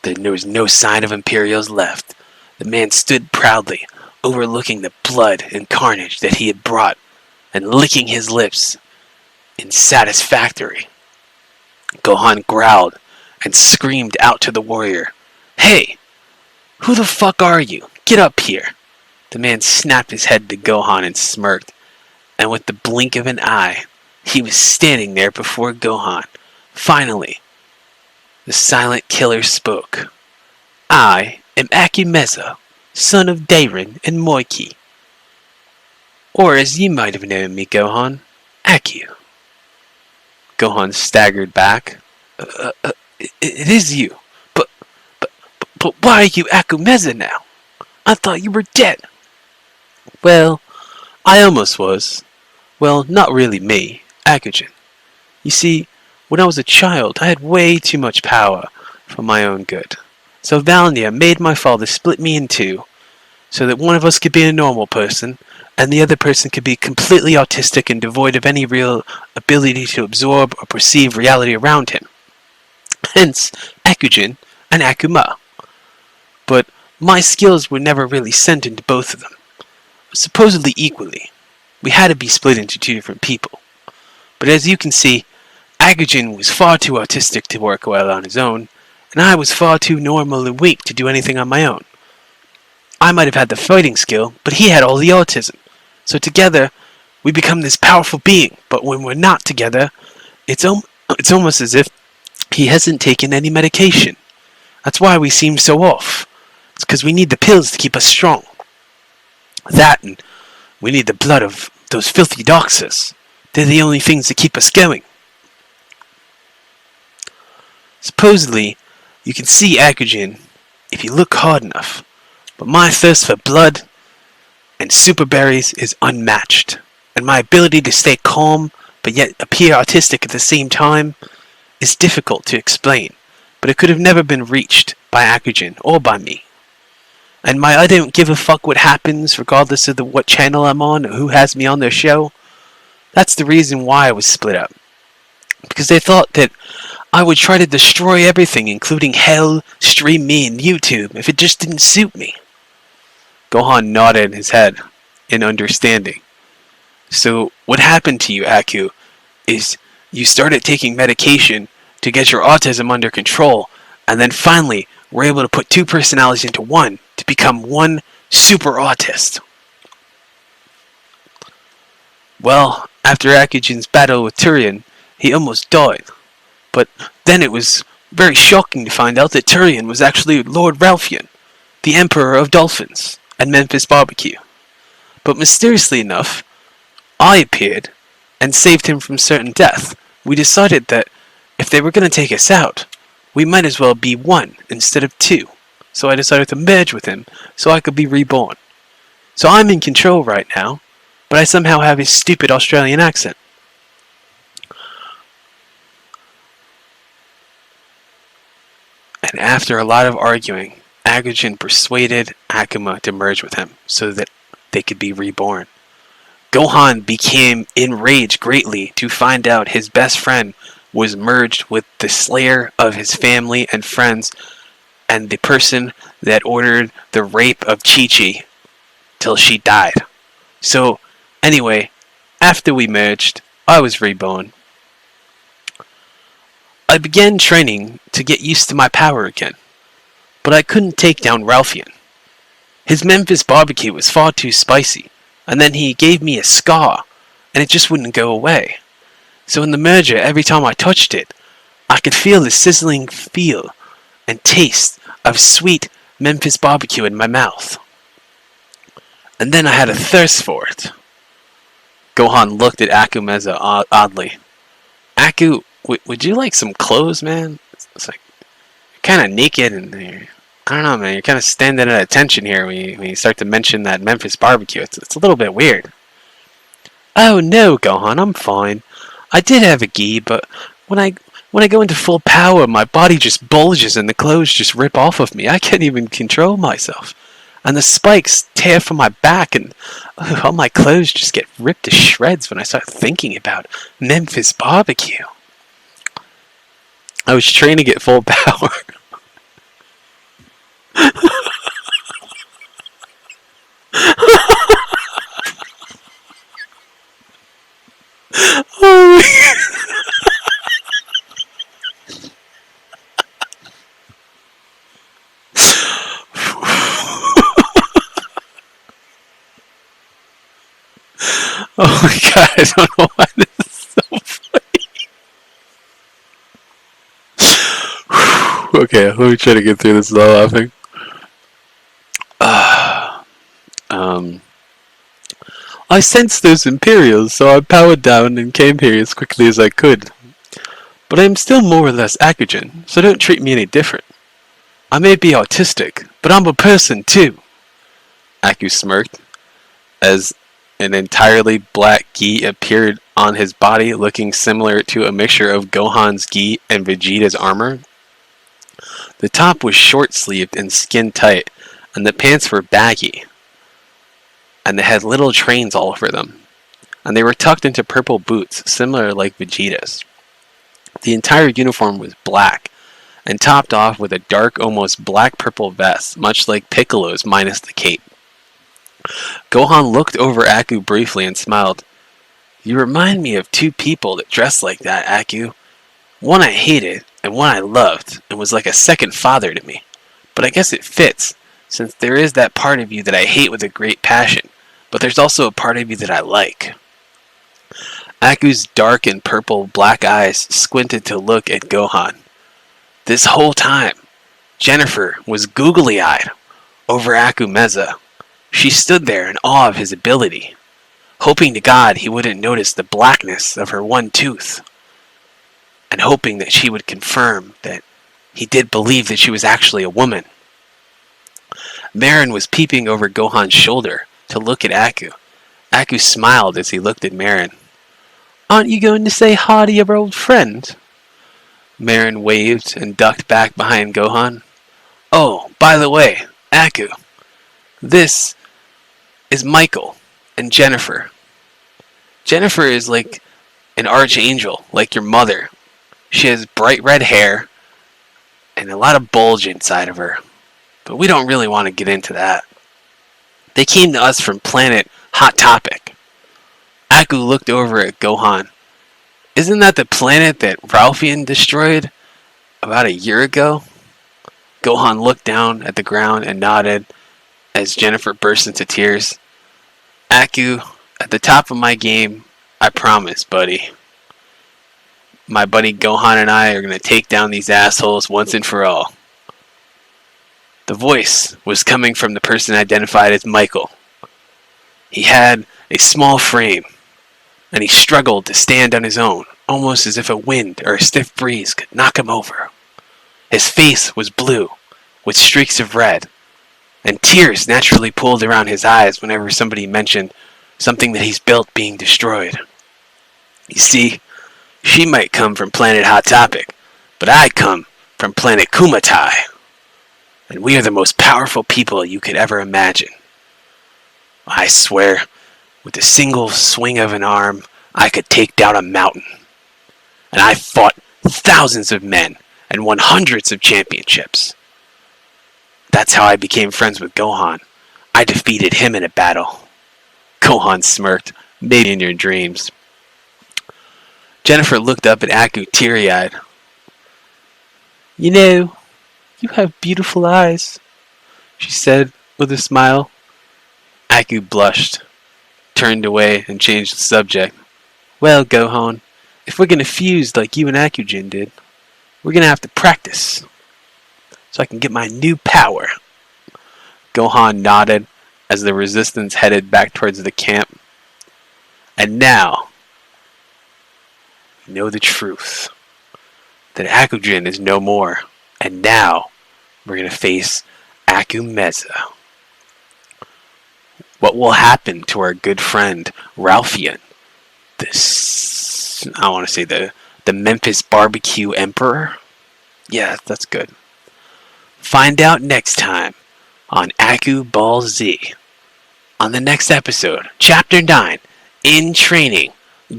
Then there was no sign of Imperials left. The man stood proudly, overlooking the blood and carnage that he had brought, and licking his lips in satisfactory. Gohan growled and screamed out to the warrior, "Hey! Who the fuck are you? Get up here!" The man snapped his head to Gohan and smirked, and with the blink of an eye, he was standing there before Gohan. Finally, the silent killer spoke. "I am Akumeza, son of Dairen and Moiki. Or as you might have known me, Gohan, Aku." Gohan staggered back. It is you. But why are you Akumeza now? I thought you were dead." "Well, I almost was. Well, not really me, Akujin. You see, when I was a child, I had way too much power for my own good. So Valnia made my father split me in two, so that one of us could be a normal person, and the other person could be completely autistic and devoid of any real ability to absorb or perceive reality around him. Hence, Akujin and Akuma. But my skills were never really sent into both of them, supposedly equally. We had to be split into two different people. But as you can see, Akujin was far too autistic to work well on his own, and I was far too normal and weak to do anything on my own. I might have had the fighting skill, but he had all the autism. So together, we become this powerful being, but when we're not together, it's almost as if he hasn't taken any medication. That's why we seem so off. It's because we need the pills to keep us strong. That, and we need the blood of those filthy doxers. They're the only things that keep us going. Supposedly, you can see Akujin if you look hard enough, but my thirst for blood and super berries is unmatched, and my ability to stay calm but yet appear autistic at the same time is difficult to explain, but it could have never been reached by Akujin or by me. And my I don't give a fuck what happens regardless of what channel I'm on or who has me on their show, that's the reason why I was split up. Because they thought that I would try to destroy everything, including hell, stream me, and YouTube, if it just didn't suit me. Gohan nodded his head in understanding. So what happened to you, Aku, is you started taking medication to get your autism under control, and then finally were able to put two personalities into one to become one super autist. Well, after Akujin's battle with Turian, he almost died. But then it was very shocking to find out that Turian was actually Lord Ralphian, the Emperor of Dolphins, and Memphis Barbecue. But mysteriously enough, I appeared and saved him from certain death. We decided that if they were going to take us out, we might as well be one instead of two. So I decided to merge with him so I could be reborn. So I'm in control right now, but I somehow have his stupid Australian accent. And after a lot of arguing, Akujin persuaded Akuma to merge with him so that they could be reborn. Gohan became enraged greatly to find out his best friend was merged with the slayer of his family and friends and the person that ordered the rape of Chi-Chi till she died. So, anyway, after we merged, I was reborn. I began training to get used to my power again, but I couldn't take down Ralphian. His Memphis barbecue was far too spicy, and then he gave me a scar, and it just wouldn't go away. So in the merger, every time I touched it, I could feel the sizzling feel and taste of sweet Memphis barbecue in my mouth. And then I had a thirst for it. Gohan looked at Aku Meza oddly. Aku, would you like some clothes, man? It's like, you're kind of naked and I don't know, man. You're kind of standing at attention here when you start to mention that Memphis barbecue. It's a little bit weird. Oh no, Gohan, I'm fine. I did have a gi, but when I go into full power, my body just bulges and the clothes just rip off of me. I can't even control myself. And the spikes tear from my back and all my clothes just get ripped to shreds when I start thinking about Memphis barbecue. I was trying to get full power. Oh my god, I don't know why this is so funny. Okay, let me try to get through this without laughing. I sensed those Imperials, so I powered down and came here as quickly as I could. But I am still more or less Akugen, so don't treat me any different. I may be autistic, but I'm a person too. Aku smirked, as an entirely black gi appeared on his body looking similar to a mixture of Gohan's gi and Vegeta's armor. The top was short-sleeved and skin-tight, and the pants were baggy, and they had little trains all over them, and they were tucked into purple boots, similar like Vegeta's. The entire uniform was black, and topped off with a dark, almost black-purple vest, much like Piccolo's minus the cape. Gohan looked over Aku briefly and smiled. You remind me of two people that dressed like that, Aku. One I hated, and one I loved, and was like a second father to me. But I guess it fits, since there is that part of you that I hate with a great passion, but there's also a part of you that I like. Aku's dark and purple black eyes squinted to look at Gohan. This whole time, Jennifer was googly-eyed over Aku Meza. She stood there in awe of his ability, hoping to God he wouldn't notice the blackness of her one tooth, and hoping that she would confirm that he did believe that she was actually a woman. Marin was peeping over Gohan's shoulder to look at Aku. Aku smiled as he looked at Marin. Aren't you going to say hi to your old friend? Marin waved and ducked back behind Gohan. Oh, by the way, Aku, this is Michael and Jennifer. Jennifer is like an archangel, like your mother. She has bright red hair and a lot of bulge inside of her. But we don't really want to get into that. They came to us from planet Hot Topic. Aku looked over at Gohan. Isn't that the planet that Ralphian destroyed about a year ago? Gohan looked down at the ground and nodded as Jennifer burst into tears. Aku, at the top of my game, I promise, buddy. My buddy Gohan and I are going to take down these assholes once and for all. The voice was coming from the person identified as Michael. He had a small frame, and he struggled to stand on his own, almost as if a wind or a stiff breeze could knock him over. His face was blue, with streaks of red, and tears naturally pooled around his eyes whenever somebody mentioned something that he's built being destroyed. You see, she might come from planet Hot Topic, but I come from planet Kumatai, and we are the most powerful people you could ever imagine. I swear, with a single swing of an arm, I could take down a mountain. And I fought thousands of men and won hundreds of championships. That's how I became friends with Gohan. I defeated him in a battle. Gohan smirked, maybe in your dreams. Jennifer looked up at Aku teary-eyed. You know, you have beautiful eyes, she said with a smile. Aku blushed, turned away, and changed the subject. Well, Gohan, if we're gonna fuse like you and AkuJin did, we're gonna have to practice. So I can get my new power. Gohan nodded as the resistance headed back towards the camp. And now, we know the truth. That AkuJin is no more. And now, we're gonna face AkuMeza. What will happen to our good friend Ralphian? This, I want to say the Memphis Barbecue Emperor? Yeah, that's good. Find out next time on AkuBall Z. On the next episode, Chapter 9, In Training,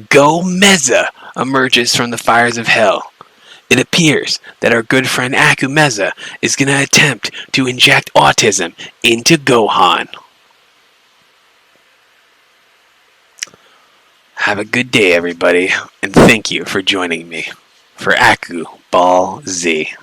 Go-Meza emerges from the fires of hell. It appears that our good friend AkuMeza is going to attempt to inject autism into Gohan. Have a good day, everybody, and thank you for joining me for AkuBall Z.